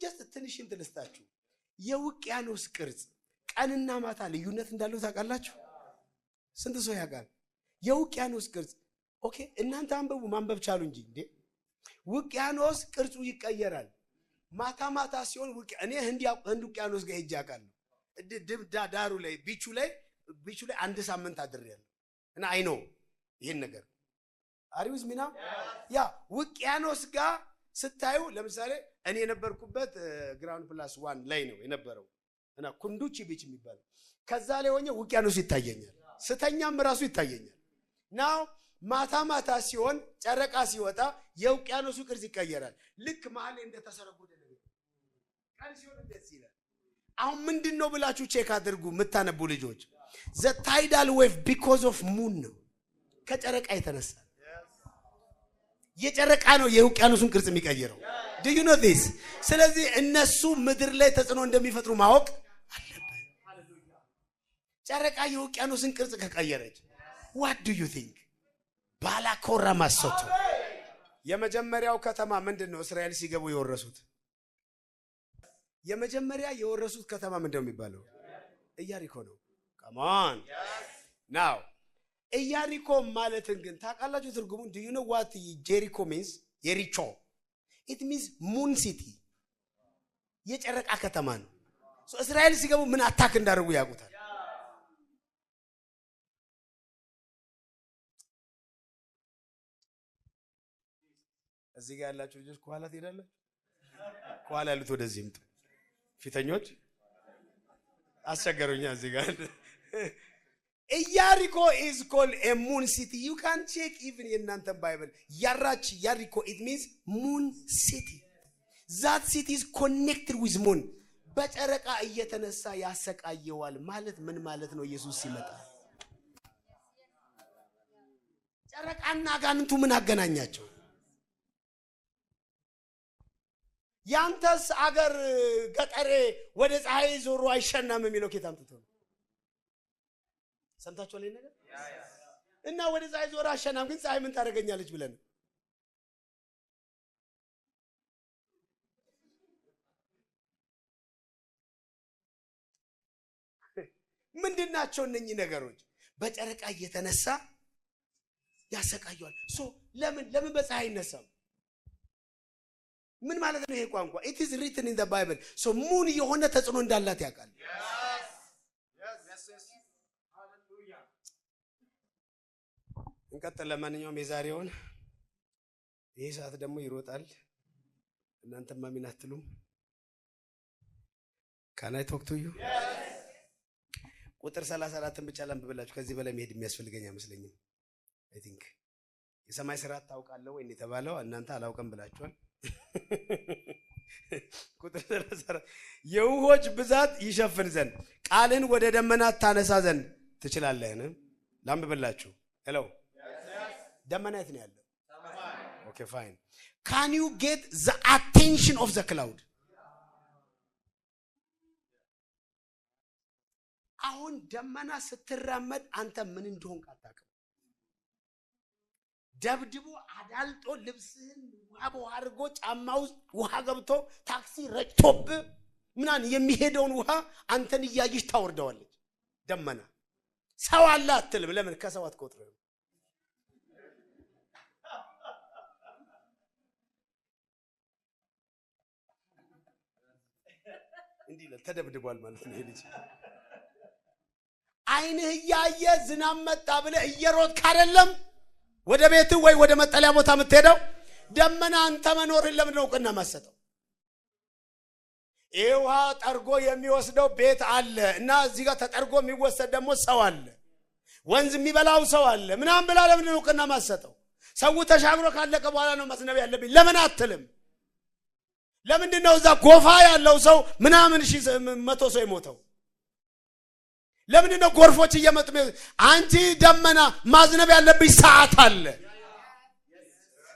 just ትንሽ እንትልስታችሁ የውቅያኖስ ቅርጽ ቀንና ማታ ልዩነት እንዳለው ታውቃላችሁ? ስንት ሰው ያውቃል? የውቅያኖስ ቅርጽ ኦኬ፣ እናንተ አንበቡ ማንበብ ቻሉ እንጂ እንዴ ውቅያኖስ ቅርጹ ይቀየራል። ማታ ማታ ሲሆን እኔ ህንድ ውቅያኖስ ጋር ሄጄ አውቃለሁ። ዳሩ ላይ ቢቹ ላይ አንድ ሳምንት አድሬያለሁ እና አይ ኖ ይሄን ነገር አሪውስ ሚና ያ ውቅያኖስ ጋር ስታዩ ለምሳሌ እኔ የነበርኩበት ግራውንድ ፕላስ 1 ላይ ነው የነበረው እና ኩንዱቺ ቢች የሚባለው ከዛ ላይ ሆኜ ውቅያኖስ ይታየኛል። ስተኛም ራሱ ይታየኛል። ናው ማታ ማታ ሲሆን ጨረቃ ሲወጣ የውቅያኖሱ ቅርጽ ይቀየራል። ልክ መሃል እንደተሰረጎደ ነገር ቀን ሲሆን እንደዚህ ይላል። አሁን ምንድነው ብላችሁ ቼክ አድርጉ የምታነቡ ልጆች። the tidal wave because of moon ነው፣ ከጨረቃ የተነሳ የጨረቃ ነው የውቅያኖሱን ቅርጽ የሚቀየረው። do you know this? ስለዚህ እነሱ ምድር ላይ ተጽዕኖ እንደሚፈጥሩ ማወቅ አለበት። ጨረቃ የውቅያኖስን ቅርጽ ከቀየረች what do you think? ባላኮራ ማሶቶ የመጀመሪያው ከተማ ምንድነው? እስራኤል ሲገቡ የወረሱት የመጀመሪያ የወረሱት ከተማ ምንድነው የሚባለው? ኢያሪኮ ነው። come on now ኢያሪኮ ማለትን ግን ታውቃላችሁ ትርጉሙን? do you know what Jericho means? የሪቾ it means moon city፣ የጨረቃ ከተማ ነው። እስራኤል ሲገቡ ምን አታክ እንዳደረጉ ያውቁታል። እዚህ ጋር ያላችሁ ልጆች ከኋላ ትሄዳላችሁ። ከኋላ ያሉት ወደዚህ ይምጡ። ፊተኞች አስቸገሩኛ። እዚህ ጋር Jericho is called a moon city. You can check even in your Bible. Jericho, it means moon city. That city is connected with moon. በጨረቃ እየተነሳ ያሰቃየዋል ማለት ምን ማለት ነው? ኢየሱስ ሲመጣ ጨረቃና ጋንንቱ ምን አገናኛቸው? ያንተስ አገር ገጠሬ ወደ ፀሐይ ዞሮ አይሸናም የሚለው ኬታም ተተው ሰምታችሁ ላይ ነገር እና ወደ ፀሐይ ዞሮ አይሸናም፣ ግን ፀሐይ ምን ታደርገኛለች ብለን ምንድናቸው እነኚህ ነገሮች? በጨረቃ እየተነሳ ያሰቃያል። ለምን በፀሐይ ይነሳል? ምን ማለት ነው ይሄ ቋንቋ? it is written in the Bible. ሙን የሆነ ተጽዕኖ እንዳላት ያውቃል። ሃሌሉያ። እንቀጥል። ለማንኛውም የዛሬውን ይሄ ሰዓት ደግሞ ይሮጣል። እናንተም ማሚን አትሉም? can I talk to you? ቁጥር 34ን ብቻ ላንብብላችሁ። ከዚህ በላይ መሄድ የሚያስፈልገኝ አይመስለኝም። I think የሰማይ ስራት ታውቃለህ ወይ እንደተባለው እናንተ አላውቅም ብላችኋል። ቁጥር 34 የውሆች ብዛት ይሸፍን ዘንድ ቃልን ወደ ደመናት ታነሳ ዘንድ ትችላለህን? ላንብብላችሁ። ሄሎ ደመናት ነው ያለው። ኦኬ ፋይን። Can you get the attention of the cloud? አሁን ደመና ስትራመድ አንተ ምን እንደሆንክ አታውቅም። ደብድቦ አዳልጦ ልብስህን ውሃ አድርጎ ጫማ ውስጥ ውሃ ገብቶ ታክሲ ረጭቶብ ምናን የሚሄደውን ውሃ አንተን እያየሽ ታወርደዋለች ደመና። ሰው አለ አትልም። ለምን? ከሰው አትቆጥርም። እንዲህ ተደብድቧል ማለት ነው። ሄድሽ አይንህ ያየ ዝናብ መጣ ብለህ እየሮጥክ አይደለም ወደ ቤት ወይ ወደ መጠለያ ቦታ የምትሄደው። ደመና አንተ መኖርን ለምን ነው ቀና ማሰጠው? ይሄው ጠርጎ የሚወስደው ቤት አለ እና እዚህ ጋር ተጠርጎ የሚወሰድ ደግሞ ሰው አለ፣ ወንዝ የሚበላው ሰው አለ ምናምን ብላ ለምን ነው ቀና ማሰጠው? ሰው ተሻግሮ ካለቀ በኋላ ነው መስነብ ያለብኝ ለምን አትልም? ለምንድን ነው እዛ ጎፋ ያለው ሰው ምናምን 100 ሰው ይሞተው? ለምንድን ነው ጎርፎች እየመጡ? አንቺ ደመና ማዝነብ ያለብኝ ሰዓት አለ።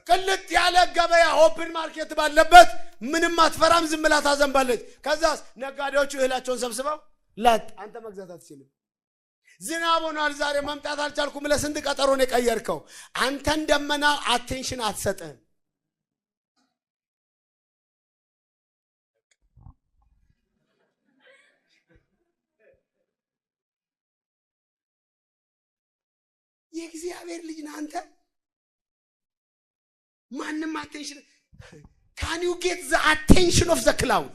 ቅልጥ ያለ ገበያ ኦፕን ማርኬት ባለበት ምንም አትፈራም፣ ዝም ብላ ታዘንባለች። ከዛስ ነጋዴዎቹ እህላቸውን ሰብስበው ላጥ አንተ መግዛት አትችልም። ዝናብ ሆኗል ዛሬ መምጣት አልቻልኩም ብለህ ስንት ቀጠሮ ነው የቀየርከው? አንተን ደመና አቴንሽን አትሰጥህም። የእግዚአብሔር ልጅ ነህ አንተ። ማንም attention. Can you get the attention of the cloud?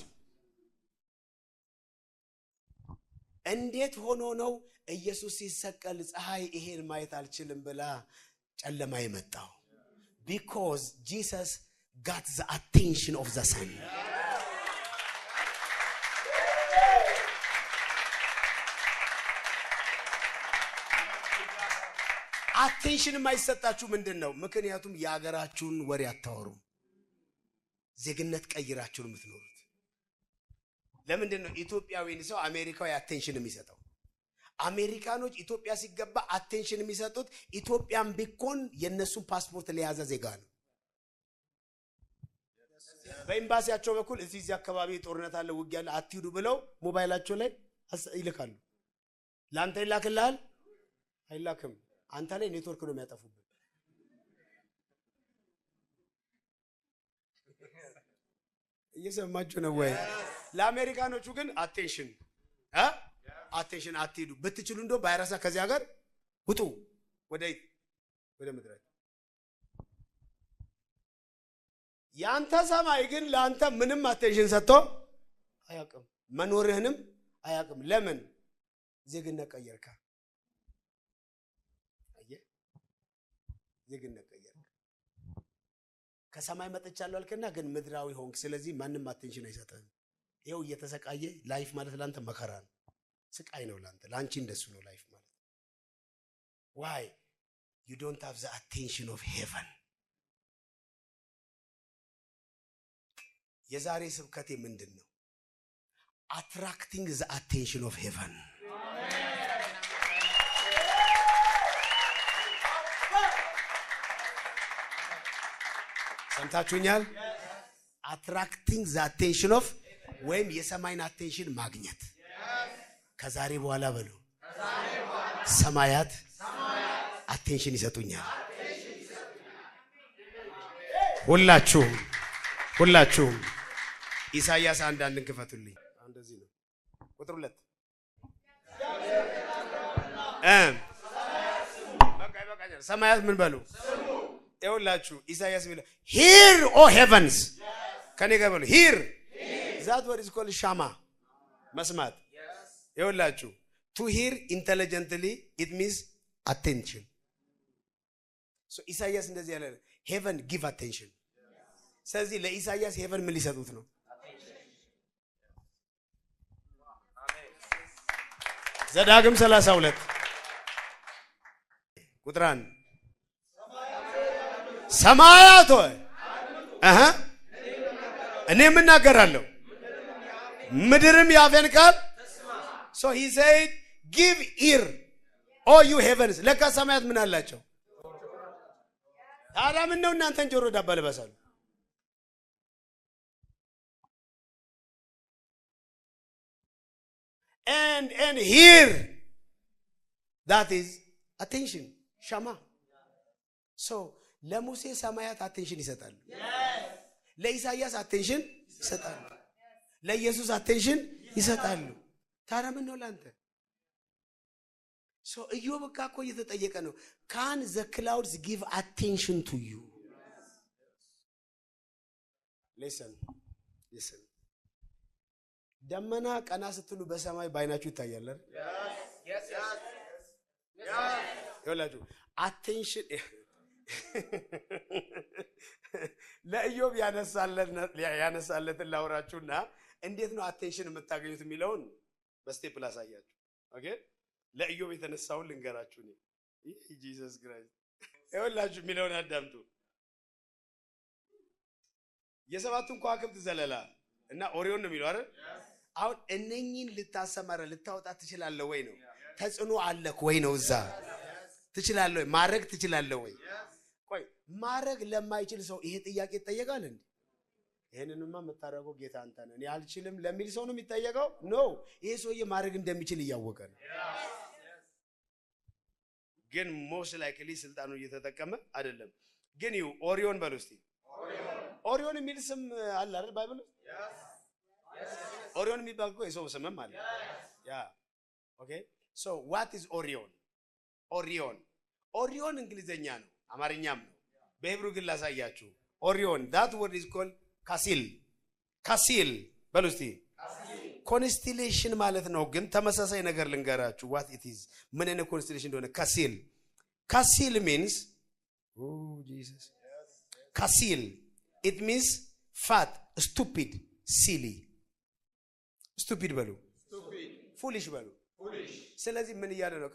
እንዴት ሆኖ ነው ኢየሱስ ሲሰቀል ፀሐይ ይሄን ማየት አልችልም ብላ ጨለማ የመጣው? Because Jesus got the attention of the sun. አቴንሽን የማይሰጣችሁ ምንድነው? ምክንያቱም ያገራችሁን ወሬ አታወሩ። ዜግነት ቀይራችሁ የምትኖሩት ለምንድነው? ኢትዮጵያዊን ሰው አሜሪካዊ አቴንሽን የሚሰጠው? አሜሪካኖች ኢትዮጵያ ሲገባ አቴንሽን የሚሰጡት ኢትዮጵያን ቢኮን የነሱን ፓስፖርት ለያዘ ዜጋ ነው። በኤምባሲያቸው በኩል እዚህ አካባቢ ጦርነት አለ ውጊያ አለ አትሂዱ ብለው ሞባይላቸው ላይ ይልካሉ። ላንተ ይላክልሃል? አይላክም። አንተ ላይ ኔትወርክ ነው የሚያጠፉበት። እየሰማችሁ ነው ወይ? ለአሜሪካኖቹ ግን አቴንሽን አቴንሽን አትሂዱ ብትችሉ እንደው ባይራሳ ከዚህ ሀገር ውጡ ወደ ምድር። ያንተ ሰማይ ግን ለአንተ ምንም አቴንሽን ሰጥቶ አያውቅም። መኖርህንም አያውቅም። ለምን? ዜግነት ቀየርካ። ዜግነት ቀየርካ። ከሰማይ መጥቻለሁ አልከና ግን ምድራዊ ሆንክ። ስለዚህ ማንም አቴንሽን አይሰጥህም። ይሄው እየተሰቃየ ላይፍ ማለት ላንተ መከራ ነው፣ ስቃይ ነው ላንተ። ላንቺ እንደሱ ነው ላይፍ ማለት። why you don't have the attention of heaven? የዛሬ ስብከቴ ምንድነው? attracting the attention of heaven. ሰምታችሁኛል? attracting the attention of ወይም የሰማይን አቴንሽን ማግኘት። ከዛሬ በኋላ በሉ ሰማያት አቴንሽን ይሰጡኛል። ሁላችሁም ኢሳይያስ 1:1 ክፈቱልኝ። እንደዚህ ነው ቁጥር 2 በቃ ሰማያት ምን በሉ? ይኸውላችሁ ኢሳይያስ የሚለው hear o heavens ከኔ ጋር በሉ hear that word is called shama መስማት። ይኸውላችሁ to hear intelligently it means attention. so ኢሳይያስ እንደዚህ ያለ heaven give attention. ስለዚህ ለኢሳይያስ heaven ምን ሊሰጡት ነው? ዘዳግም 32 ቁጥር 1 ሰማያት ሆይ እኔም እናገራለሁ ምድርም ያፌን ቃል so he said give ear all you heavens. ለካ ሰማያት ምን አላቸው? ታዲያ ምን ነው እናንተን ጆሮ ዳባ ልበሳሉ? and hear. That is attention. Shama. So ለሙሴ ሰማያት attention ይሰጣሉ። ለኢሳይያስ attention ይሰጣሉ። ለኢየሱስ attention ይሰጣሉ። ታዲያ ምን ነው ላንተ? So ኢዮብ እኮ እየተጠየቀ ነው። Can the clouds give attention to you? Listen. ደመና ቀና ስትሉ በሰማይ ባይናችሁ ይታያል አይደል? Yes. ይኸውላችሁ attention ለኢዮብ ያነሳለትን ላውራችሁና እንዴት ነው attention የምታገኙት የሚለውን በስቴፕ ላሳያችሁ። ኦኬ ለኢዮብ የተነሳውን ልንገራችሁ ነው። ኢየሱስ ክራይስት ይኸውላችሁ የሚለውን አዳምጡ። የሰባቱን ከዋክብት ዘለላ እና ኦሪዮን ነው የሚለው አይደል? አሁን እነኚህን ልታወጣ ትችላለህ ወይ ነው? ተጽዕኖ አለክ ወይ ነው? እዛ ትችላለህ ወይ? ማድረግ ትችላለህ ወይ? ቆይ ማድረግ ለማይችል ሰው ይሄ ጥያቄ ይጠየቃል እንዴ? ይሄንንማ የምታደርገው ጌታ አንተ ነህ እኔ አልችልም ለሚል ሰው ነው የሚጠየቀው? ኖ ይሄ ሰውዬ ማድረግ እንደሚችል እያወቀ ነው። ግን ሞስት ላይክሊ ስልጣኑ እየተጠቀመ አይደለም። ግን ይው ኦሪዮን በሉ እስቲ። ኦሪዮን የሚል ስም አለ አይደል ባይብል? ኦሪዮን የሚባል እኮ የሰው ስምም አለ። ያ ኦኬ ሶ ዋት ኢዝ ኦሪዮን? ኦሪዮን እንግሊዘኛ ነው አማርኛም ነው። በሂብሩ ግን ላሳያችሁ። ኦሪዮን that word is called ካሲል በሉ እስቲ። ኮንስቲሌሽን ማለት ነው። ግን ተመሳሳይ ነገር ልንገራችሁ what it is ምን አይነት ኮንስቲሌሽን እንደሆነ። ካሲል means Jesus. ካሲል it means fat, stupid, silly. stupid በሉ foolish በሉ። ስለዚህ ምን እያለ ነው?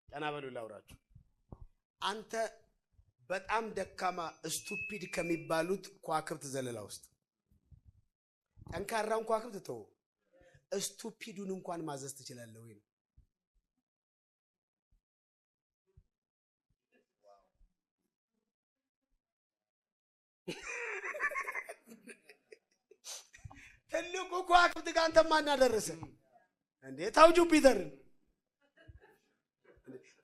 ቀና በሉ ላውራችሁ። አንተ በጣም ደካማ ስቱፒድ ከሚባሉት ከዋክብት ዘለላ ውስጥ ጠንካራውን ከዋክብት ተው፣ ስቱፒዱን እንኳን ማዘዝ ትችላለህ ወይ? ትልቁ ከዋክብት ጋር አንተ ማን አደረሰ እንዴ? ታው ጁፒተር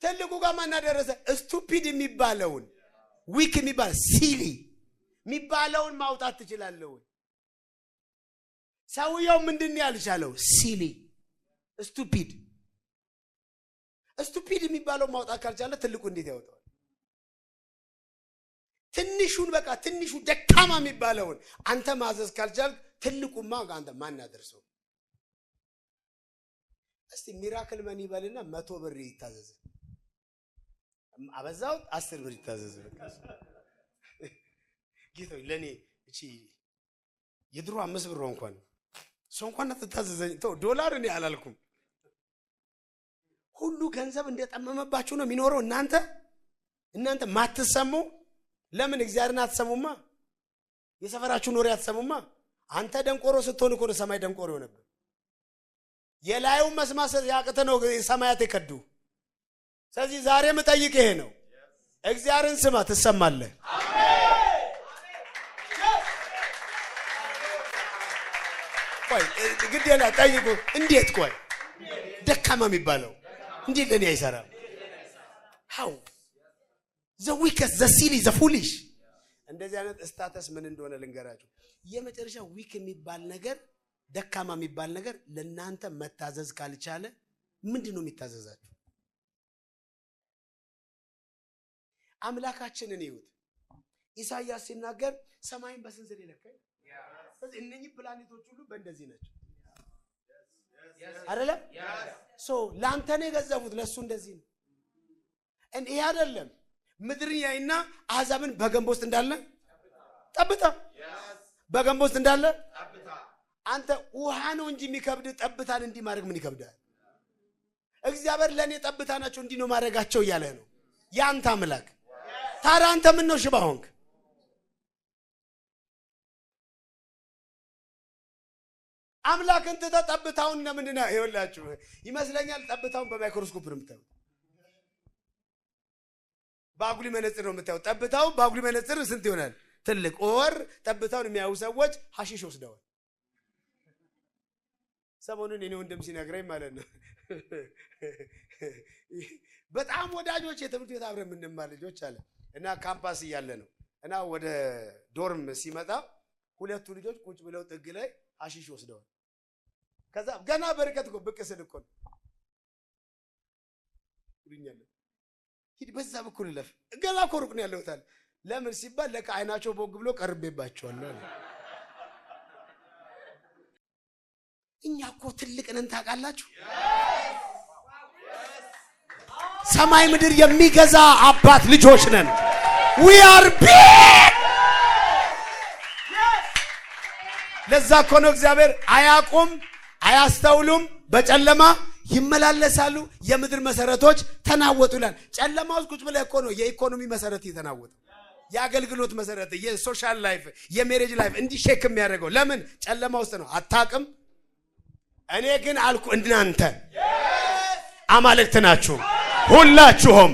ትልቁ ጋር ማን አደረሰ? ስቱፒድ የሚባለውን ዊክ የሚባል ሲሊ የሚባለውን ማውጣት ትችላለህ ወይ? ሰውየው ምንድነው ያልቻለው? ሲሊ ስቱፒድ የሚባለው ማውጣት ካልቻለ ትልቁ እንዴት ያወጣዋል? ትንሹ ደካማ የሚባለውን አንተ ማዘዝ ካልቻልክ ትልቁማ አንተ ማን ያደርሰው? እስቲ ሚራክል መኒ ይበልና 100 ብር ይታዘዝ። አበዛው 10 ብር ይታዘዝ። ጌታዬ ለኔ እቺ የድሮ 5 ብር እንኳን ሰው እንኳን ተታዘዘኝ ተው ዶላር እኔ አላልኩም። ሁሉ ገንዘብ እንደጠመመባችሁ ነው የሚኖረው። እናንተ ማትሰሙ ለምን እግዚአብሔርን አትሰሙማ? የሰፈራችሁ ኖር አትሰሙማ? አንተ ደንቆሮ ስትሆን እኮ ነው ሰማይ ደንቆሮ ነበር። የላዩ መስማት ያቀተ ነው ሰማያት ይከዱ። ስለዚህ ዛሬ መጠይቅ ይሄ ነው። እግዚአብሔርን ስማ ትሰማለህ። ቆይ ግዴላ ጠይቁ። እንዴት ቆይ ደካማ የሚባለው እንዴት ለኔ አይሰራም? how the weakest, the silly, the foolish እንደዚህ አይነት ስታተስ ምን እንደሆነ ልንገራችሁ። የመጨረሻ ዊክ የሚባል ነገር ደካማ የሚባል ነገር ለናንተ መታዘዝ ካልቻለ ምንድነው የሚታዘዛችሁ? አምላካችንን ይሁት ኢሳይያስ ሲናገር ሰማይን በስንዝር ይለካል። ስለዚህ እነኚህ ፕላኔቶች ሁሉ በእንደዚህ ናቸው አይደለ? ሶ ላንተ ነው የገዘፉት፣ ለሱ እንደዚህ ነው። ይሄ አይደለም ምድርን ያይና አሕዛብን በገንቦ ውስጥ እንዳለ ጠብታ በገንቦ ውስጥ እንዳለ ጠብታ። አንተ ውሃ ነው እንጂ የሚከብድ ጠብታን እንዲህ ማድረግ ምን ይከብዳል? እግዚአብሔር ለኔ ጠብታ ናቸው እንዲህ ነው ማድረጋቸው እያለ ነው ያንተ አምላክ። ታዲያ አንተ ምን ነው ሽባ ሆንክ? አምላክን ተጠብታውን ለምንድን ነው ይኸውላችሁ ይመስለኛል ጠብታውን በማይክሮስኮፕ ነው የምታዩት። ባጉሊ መነጽር ነው የምታዩት። ጠብታው ባጉሊ መነጽር ስንት ይሆናል? ትልቅ ኦር ጠብታውን የሚያዩ ሰዎች ሐሺሽ ወስደዋል። ሰሞኑን እኔ ወንድም ሲነግረኝ ማለት ነው በጣም ወዳጆች የትምህርት ቤት አብረን የምንማር ልጆች አለ እና ካምፓስ እያለ ነው እና ወደ ዶርም ሲመጣ ሁለቱ ልጆች ቁጭ ብለው ጥግ ላይ አሺሽ ወስደዋል። ከዛ ገና በርቀት እኮ ብቅ ስል እኮ ይኛለ ሂድ በዛ በኩል ለፍ ገና እኮ ሩቅ ነው ያለውታል። ለምን ሲባል ለካ አይናቸው ቦግ ብሎ ቀርቤባቸዋል አለ። እኛ እኮ ትልቅ ነን ታውቃላችሁ። ሰማይ ምድር የሚገዛ አባት ልጆች ነን። we are big። ለዛ እኮ ነው እግዚአብሔር አያውቁም አያስተውሉም በጨለማ ይመላለሳሉ የምድር መሰረቶች ተናወጡ ይላል። ጨለማ ውስጥ ቁጭ ብለህ እኮ ነው የኢኮኖሚ መሰረት የተናወጠ፣ የአገልግሎት መሰረት፣ የሶሻል ላይፍ፣ የሜሬጅ ላይፍ እንዲህ ሼክ የሚያደርገው ለምን ጨለማ ውስጥ ነው። አታውቅም። እኔ ግን አልኩ እናንተ አማልክት ናችሁ፣ ሁላችሁም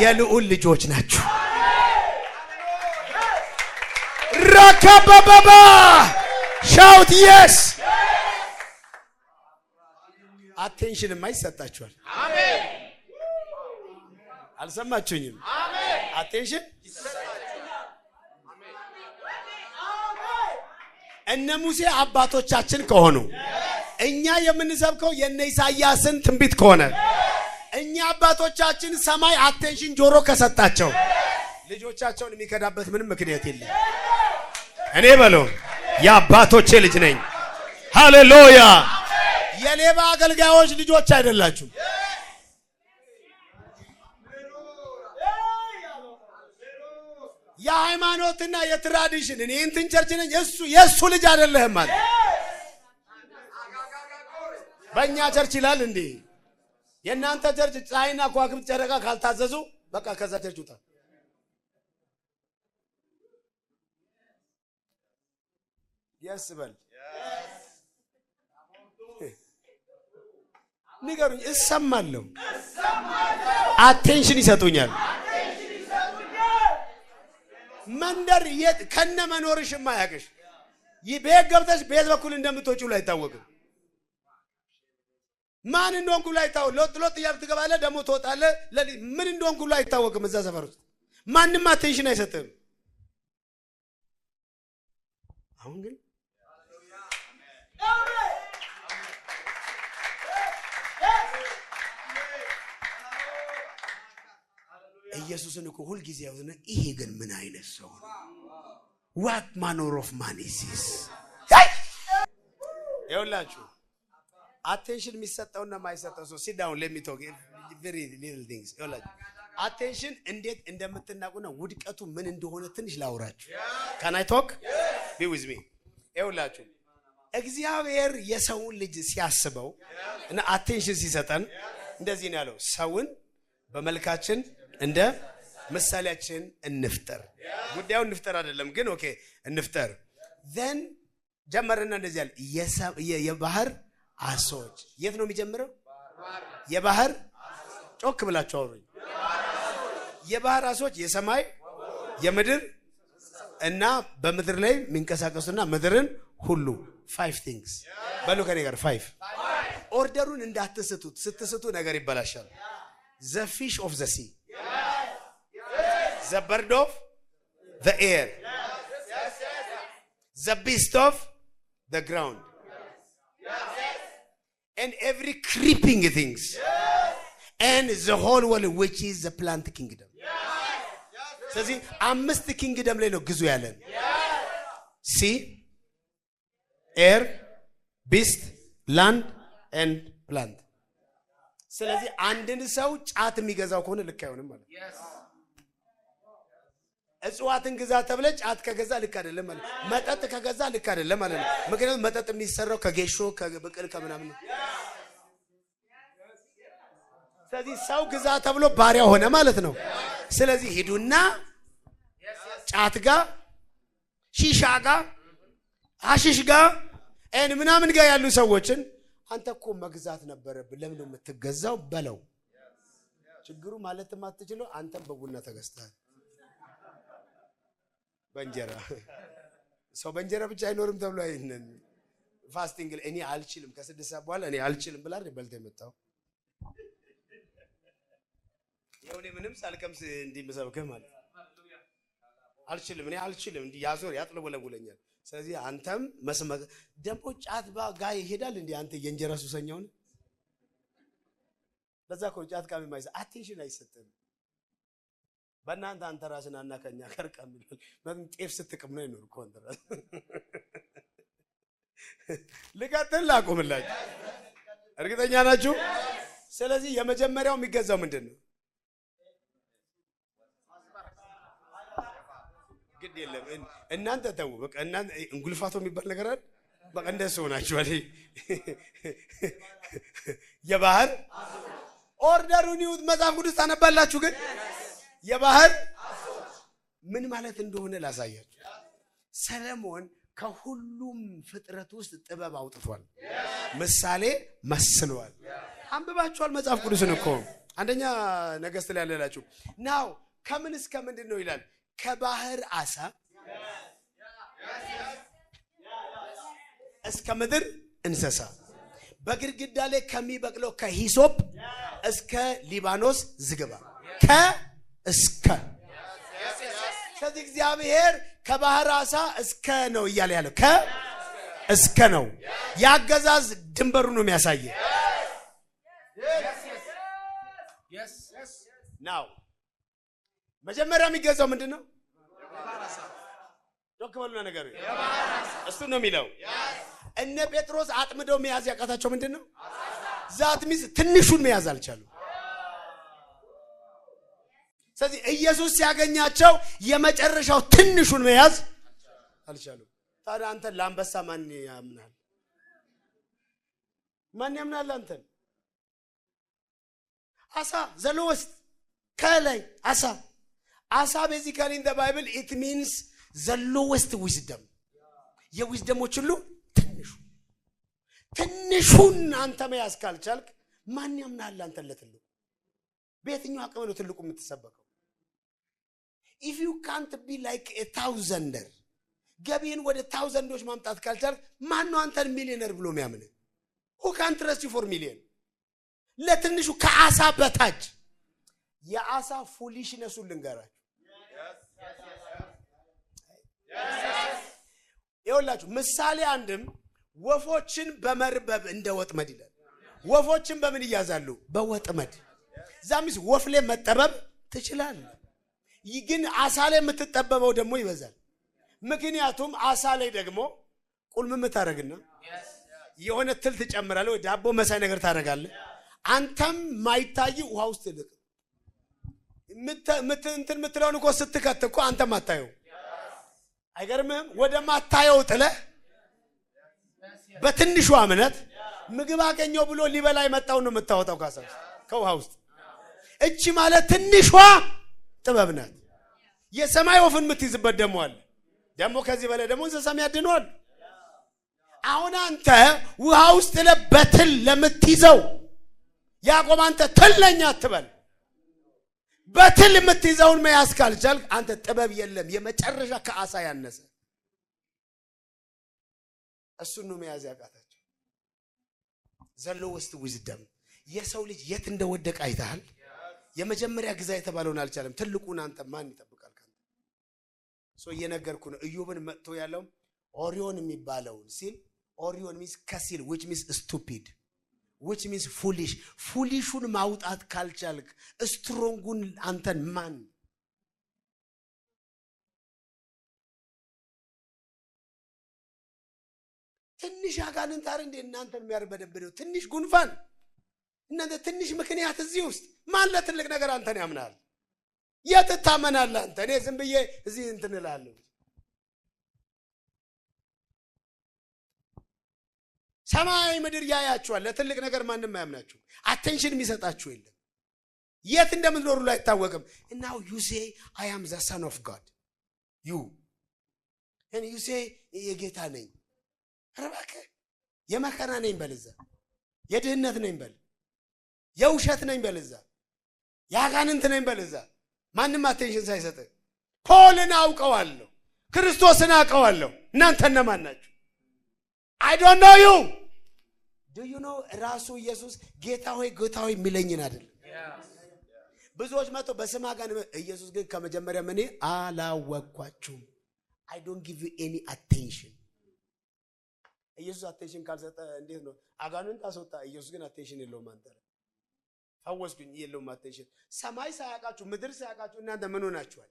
የልዑል ልጆች ናችሁ። ረከበበባ ሻውት yes አቴንሽን ማይሰጣችኋል። አሜን። አልሰማችሁኝም? አሜን። አቴንሽን ይሰጣችኋል። አሜን። እነ ሙሴ አባቶቻችን ከሆኑ እኛ የምንሰብከው የነ ኢሳይያስን ትንቢት ከሆነ እኛ አባቶቻችን ሰማይ አቴንሽን ጆሮ ከሰጣቸው ልጆቻቸውን የሚከዳበት ምንም ምክንያት የለም። እኔ በለው የአባቶቼ ልጅ ነኝ። ሃሌሉያ። የሌባ አገልጋዮች ልጆች አይደላችሁ። የሃይማኖትና የትራዲሽን እኔ እንትን ቸርች ነኝ የሱ ልጅ አይደለህም ማለት በእኛ ቸርች ይላል እንዴ? የእናንተ ቸርች ፀሐይና ከዋክብት ጨረቃ ካልታዘዙ በቃ ከዛ ቸርች ውጣ። ያስበል ንገሩኝ። እሰማለሁ። አቴንሽን ይሰጡኛል። መንደር ከነ መኖርሽማ ያቅሽ ቤት ገብተሽ ቤት በኩል እንደምትወጪው ላይ አይታወቅም። ማን እንደሆንኩ ላይ አይታወቅም። ሎጥ እያልክ ትገባለህ፣ ደግሞ ትወጣለህ። ምን እንደሆንኩ ላይ አይታወቅም። እዛ ሰፈር ውስጥ ማንም አቴንሽን አይሰጥም። አሁን ግን ኢየሱስን እኮ ሁሉ ጊዜ ያውዘነ ይሄ ግን ምን አይነት ሰው ነው? what manner of man is this? ይኸውላችሁ አቴንሽን የሚሰጠውና የማይሰጠው ሰው sit down let me talk very little things። ይኸውላችሁ አቴንሽን እንዴት እንደምትናቁና ውድቀቱ ምን እንደሆነ ትንሽ ላውራችሁ። can I talk? be with me። ይኸውላችሁ እግዚአብሔር የሰውን ልጅ ሲያስበው እና አቴንሽን ሲሰጠን እንደዚህ ነው ያለው፣ ሰውን በመልካችን እንደ ምሳሌያችን እንፍጠር። ጉዳዩን እንፍጠር አይደለም ግን ኦኬ እንፍጠር። then ጀመረና እንደዚህ ያለ የባህር አሶች የት ነው የሚጀምረው? የባህር ጮክ ብላችሁ አውሩኝ። የባህር አሶች የሰማይ የምድር እና በምድር ላይ የሚንቀሳቀሱና ምድርን ሁሉ 5 things በሉ ከኔ ጋር 5 ኦርደሩን እንዳትስቱት። ስትስቱ ነገር ይበላሻል። the fish of the sea, the bird of the air, the beast of the ground, and every creeping things, and the whole world which is the plant kingdom. ስለዚህ 5 ኪንግደም ላይ ነው ግዙ ያለን። sea, air, beast, land and plant። ስለዚህ አንድን ሰው ጫት የሚገዛው ከሆነ ልክ አይሆንም ማለት ነው። እጽዋትን ግዛ ተብለ ጫት ከገዛ ልክ አይደለም ማለት ነው። መጠጥ ከገዛ ልክ አይደለም ማለት ነው። ምክንያቱም መጠጥ የሚሰራው ከጌሾ ከብቅል ከምናምን ነው። ስለዚህ ሰው ግዛ ተብሎ ባሪያ ሆነ ማለት ነው። ስለዚህ ሂዱና ጫት ጋር፣ ሺሻ ጋር፣ አሽሽ ጋር ምናምን ጋር ያሉ ሰዎችን አንተ እኮ መግዛት ነበረብህ ለምን ነው የምትገዛው በለው። ችግሩ ማለት ማትችለው አንተም በቡና ተገዝተሃል። በእንጀራ ሰው በእንጀራ ብቻ አይኖርም ተብሎ አይነን ፋስቲንግ እኔ አልችልም ከ6 ሰዓት በኋላ እኔ አልችልም ብላ በልተ የመጣው የሆነ ምንም ሳልቀምስ እንዲመሰብከ ማለት አልችልም እኔ አልችልም እንዲ ያዞር ያጥለበለቡለኛል። ስለዚህ አንተም መስመር ደሞ ጫት ጋር ይሄዳል እንዴ አንተ የእንጀራ ሱሰኛው ነህ። በዛ እኮ ጫት ቃሚ ማይዘ አቴንሽን አይሰጥም። በእናንተ አንተ ራስን አናከኛ ከርቀም ይላል ማለት ጤፍ ስትቅም ነው ይኖር ኮንትራት ልቀጥል ላቁምላችሁ። እርግጠኛ ናችሁ? ስለዚህ የመጀመሪያው የሚገዛው ምንድነው? ግድ የለም እናንተ ተው በቃ እናንተ እንጉልፋቶ የሚባል ነገር አይደል? በቃ እንደሱ ናችሁ አይደል? የባህር ኦርደሩን ይሁት መጽሐፍ ቅዱስ ታነባላችሁ። ግን የባህር ምን ማለት እንደሆነ ላሳያችሁ። ሰለሞን ከሁሉም ፍጥረት ውስጥ ጥበብ አውጥቷል። ምሳሌ መስሏል። አንብባችኋል መጽሐፍ ቅዱስን እኮ አንደኛ ነገሥት ላይ ያለላችሁ ናው ከምን እስከ ምንድን ነው ይላል? ከባህር አሳ እስከ ምድር እንስሳ በግድግዳ ላይ ከሚበቅለው ከሂሶፕ እስከ ሊባኖስ ዝግባ ከእስከ ስለዚህ እግዚአብሔር ከባህር አሳ እስከ ነው እያለ ያለው ከእስከ ነው። ያገዛዝ ድንበሩ ነው የሚያሳየው። ናው መጀመሪያ የሚገዛው ምንድነው? ዶክመንቱና ነገር እሱ ነው የሚለው። እነ ጴጥሮስ አጥምደው መያዝ ያቃታቸው ምንድነው? ዛት ሚስ ትንሹን መያዝ አልቻሉም። ስለዚህ ኢየሱስ ሲያገኛቸው የመጨረሻው ትንሹን መያዝ አልቻሉም። ታዲያ አንተ ለአንበሳ ማን ያምናል? ማን ያምናል አንተን? አሳ ዘሎስት ከላይ አሳ basically in the Bible it means the lowest wisdom. የዊዝደሞች ሁሉ ትንሹን አንተ መያዝ ካልቻልክ ማን ያምናል አንተን ለትልቁ? በየትኛው አቅም ነው ትልቁ የምትሰበከው? if you can't be like a thousander ገቢን ወደ ታውዘንዶች ማምጣት ካልቻልክ ማን ነው አንተን ሚሊዮነር ብሎ የሚያምን? who can trust you for million? ለትንሹ ከአሳ በታች የአሳ ፉሊሽነሱን ልንገራችሁ። ይኸውላችሁ ምሳሌ አንድም ወፎችን በመርበብ እንደ ወጥመድ ይላል። ወፎችን በምን ይያዛሉ? በወጥመድ። ዛምስ ወፍ ላይ መጠበብ ትችላለህ፣ ግን አሳ ላይ የምትጠበበው ደግሞ ይበዛል። ምክንያቱም አሳ ላይ ደግሞ ቁልምም ታረግና የሆነ ትል ትጨምራለህ ወይ ዳቦ መሳይ ነገር ታረጋለህ። አንተም ማይታይ ውሃ ውስጥ ልቅ እንትን ምትለውን እኮ ስትከት እኮ አንተም አታየው። አይገርምህም? ወደ ማታየው ጥለህ በትንሹ አምነት ምግብ አገኘው ብሎ ሊበላ የመጣው ነው የምታወጣው ከውሃ ውስጥ። እቺ ማለት ትንሿ ጥበብ ናት። የሰማይ ወፍን የምትይዝበት ደግሞ አለ። ደግሞ ከዚህ በላይ ደግሞ እንስሳም ያድነዋል። አሁን አንተ ውሃ ውስጥ ለበትል ለምትይዘው ያቆም አንተ ትልኛ አትበል። በትል የምትይዘውን መያዝ ካልቻልክ አንተ ጥበብ የለም። የመጨረሻ ከአሳ ያነሰ እሱን ነው መያዝ ያቃታቸው። ዘሎ ውስጥ ዊዝደም የሰው ልጅ የት እንደወደቀ አይተሃል? የመጀመሪያ ግዛ የተባለውን አልቻለም። ትልቁን አንተ ማን ይጠብቃል ካንተ? እየነገርኩ ነው። ኢዮብን መጥቶ ያለው ኦሪዮን የሚባለውን ሲል ኦሪዮን ሚስ ከሲል which means stupid which means foolish foolishun ማውጣት ካልቻልክ ስትሮንጉን አንተን ማን? ትንሽ አጋንንት አረ እንደ እናንተን የሚያርበደብደው ትንሽ ጉንፋን እናንተ ትንሽ ምክንያት እዚህ ውስጥ ማን ለትልቅ ነገር አንተን ያምናል? የት ታመናለህ አንተ? እኔ ዝም ብዬ እዚህ እንትን እላለሁ። ሰማይ ምድር ያያችኋል። ለትልቅ ነገር ማንንም አያምናችሁ። አቴንሽን የሚሰጣችሁ የለም። የት እንደምትኖሩ ላይ አይታወቅም። and now you say I am the son of God and you say የጌታ ነኝ። ረባከ የመከራ ነኝ በልዛ፣ የድህነት ነኝ በል፣ የውሸት ነኝ በልዛ፣ ያጋንንት ነኝ በልዛ። ማንንም አቴንሽን ሳይሰጥ ፖልን አውቀዋለሁ፣ ክርስቶስን አውቀዋለሁ። እናንተ እነማን ናችሁ? I don't know you. Do you know ራሱ ኢየሱስ ጌታ ሆይ ጌታ ሆይ የሚለኝን አይደል? ብዙዎች መጥቶ በስማ ጋር ኢየሱስ ግን ከመጀመሪያ ምን አላወቅኳችሁም. I don't give you any attention. ኢየሱስ attention ካልሰጠ እንዴት ነው? አጋንንት አስወጣ። ኢየሱስ ግን attention የለውም አንተ ላይ ፈወስኩኝ የለውም attention. ሰማይ ሳያውቃችሁ ምድር ሳያውቃችሁ እናንተ ምን ሆናችኋል?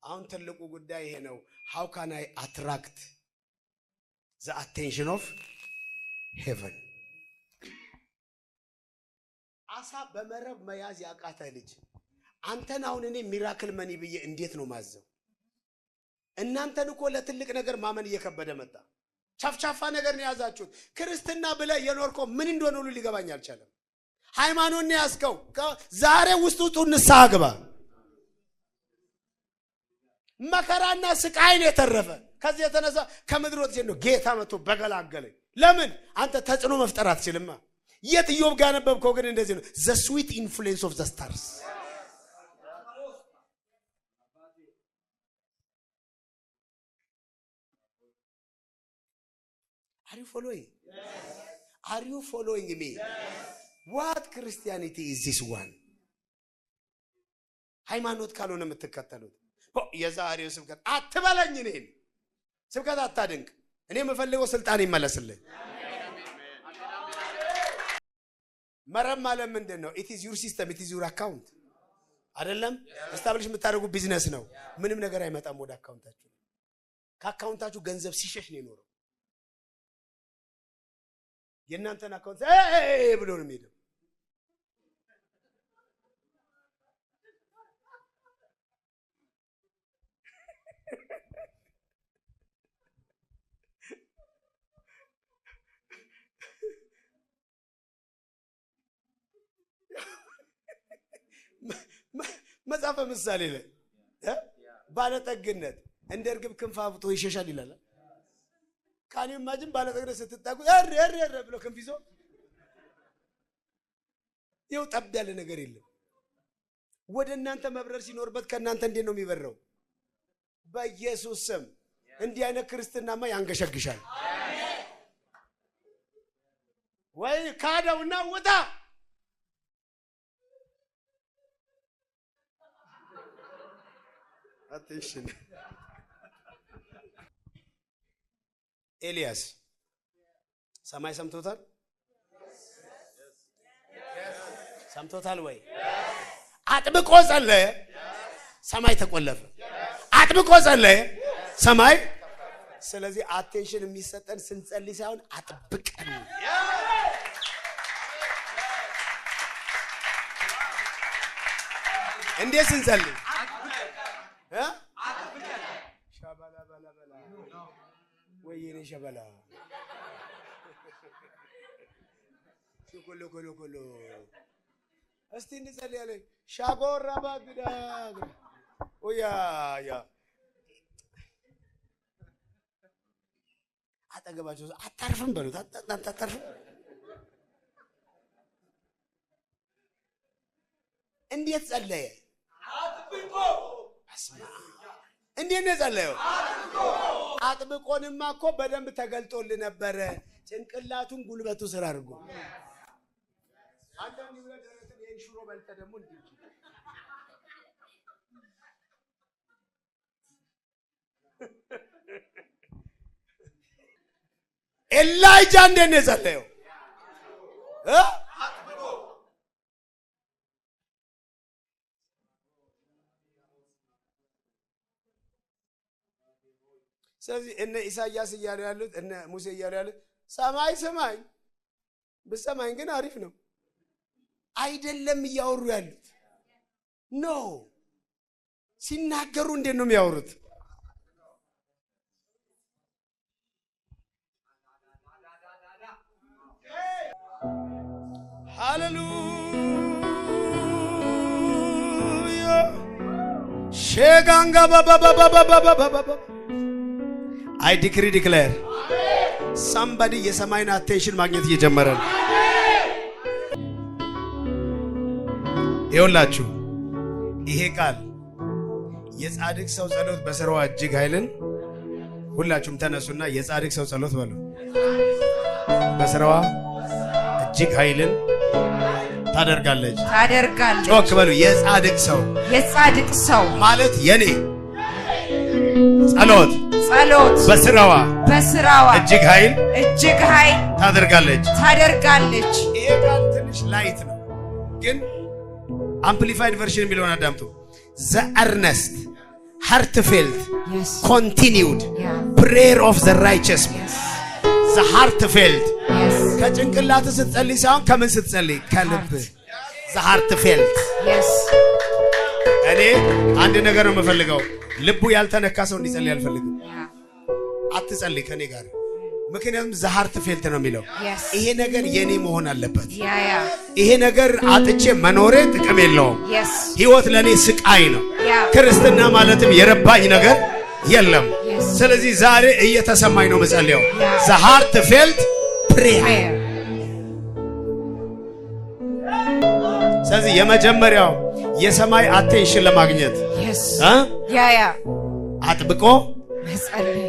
አሁን ትልቁ ጉዳይ ይሄ ነው. How can I attract the attention of heaven? አሳ በመረብ መያዝ ያቃተ ልጅ አንተን አሁን እኔ ሚራክል መኒ ብዬ እንዴት ነው ማዘው? እናንተን እኮ ለትልቅ ነገር ማመን እየከበደ መጣ። ቻፍቻፋ ነገር ነው ያዛችሁት። ክርስትና ብለ የኖርኮ ምን እንደሆነ ሁሉ ሊገባኝ አልቻለም። ሃይማኖት ነው ያስከው። ዛሬ ውስጡ ንስሐ ግባ። መከራና ስቃይ ነው የተረፈ። ከዚህ የተነሳ ከምድር ወጥቼ ነው ጌታ መጥቶ በገላገለኝ። ለምን አንተ ተጽዕኖ መፍጠር አትችልማ? የት ኢዮብ ጋር ነበብከው? ግን እንደዚህ ነው the sweet influence of the stars. Are you following? Yes. Are you following me? Yes. What Christianity is this one? ሃይማኖት ካልሆነ የምትከተሉት የዛሬው ስብከት አትበለኝ። እኔን ስብከት አታድንቅ። እኔ የምፈልገው ስልጣን ይመለስልኝ። መረብ ማለት ምንድን ነው? it is your system, it is your account አይደለም? እስታብሊሽ የምታደርጉ ቢዝነስ ነው። ምንም ነገር አይመጣም ወደ አካውንታችሁ። ከአካውንታችሁ ገንዘብ ሲሸሽ ነው የኖረው። የእናንተን አካውንት ብሎ ነው የሚሄደው። መጽሐፈ ምሳሌ ላይ ባለጠግነት እንደ እርግብ ክንፍ አውጥቶ ይሸሻል ይላል። ካን ኢማጂን ባለጠግነት ስትጣቁ እር ብሎ ክንፍ ይዞ ይው ጠብ ያለ ነገር የለም። ወደ እናንተ መብረር ሲኖርበት ከናንተ እንዴት ነው የሚበረው? በኢየሱስ ስም እንዲህ አይነት ክርስትናማ ያንገሸግሻል። ወይ ካደውና ወጣ attention. ኤልያስ ሰማይ ሰምቶታል? ሰምቶታል ወይ? አጥብቆ ጸለየ፣ ሰማይ ተቆለፈ። አጥብቆ ጸለየ፣ ሰማይ። ስለዚህ አቴንሽን የሚሰጠን ስንጸልይ ሳይሆን አጥብቀን። እንዴት ስንጸልይ? ሻባላ ባላ ባላ ወይኔ ሻባላ ኮሎ ኮሎ እስቲ እንጸልይ አለ። ሻጎራ ባግዳ ኦያ ያ አጠገባቸው አታርፍም በሉት። አታርፍም። እንዴት ጸለየ? አጥብቆ እንዴት ነው ጸለየው? አጥብቆንማ እኮ በደንብ ተገልጦልህ ነበረ። ጭንቅላቱን ጉልበቱ ስራ አድርጎ አንተ ንብረትን የሽሮ በልተ ደግሞ እንዴ ኤላይጃ እንዴት ነው ጸለየው? አጥብቆ። ስለዚህ እነ ኢሳያስ እያሉ ያሉት እነ ሙሴ እያሉ ያሉት ሰማይ ስማኝ፣ ብሰማኝ ግን አሪፍ ነው አይደለም እያወሩ ያሉት። ኖ ሲናገሩ እንዴት ነው የሚያወሩት? ሃሌሉያ ሼጋንጋ ባባባባባባባ I declare somebody የሰማይን attention ማግኘት እየጀመረ ነው። ይኸውላችሁ ይሄ ቃል የጻድቅ ሰው ጸሎት በስራዋ እጅግ ኃይልን ሁላችሁም ተነሱና የጻድቅ ሰው ጸሎት በሉ በስራዋ እጅግ ኃይልን ታደርጋለች። ጮክ በሉ የጻድቅ ሰው ማለት የኔ ጸሎት በስራዋ እጅግ ኃይል ታደርጋለች። ይሄ ቃል ትንሽ ላይት ነው ግን አምፕሊፋይድ ቨርዥን የሚለውን አዳምጡ። the earnest heartfelt continued prayer of the righteous the heartfelt ከጭንቅላት ስትጸልይ ሳይሆን ከምን ስትጸልይ ከልብ the heartfelt እኔ አንድ ነገር ነው የምፈልገው ልቡ ያልተነካ ሰው እንዲጸልይ አልፈልግም። አትጸልይ ከኔ ጋር ምክንያቱም the heartfelt ነው የሚለው ይሄ ነገር የኔ መሆን አለበት። ይሄ ነገር አጥቼ መኖሬ ጥቅም የለውም። ህይወት ለኔ ስቃይ ነው። ክርስትና ማለትም የረባኝ ነገር የለም። ስለዚህ ዛሬ እየተሰማኝ ነው መጸለየው the heartfelt prayer። ስለዚህ የመጀመሪያው የሰማይ አቴንሽን ለማግኘት አጥብቆ መጸለይ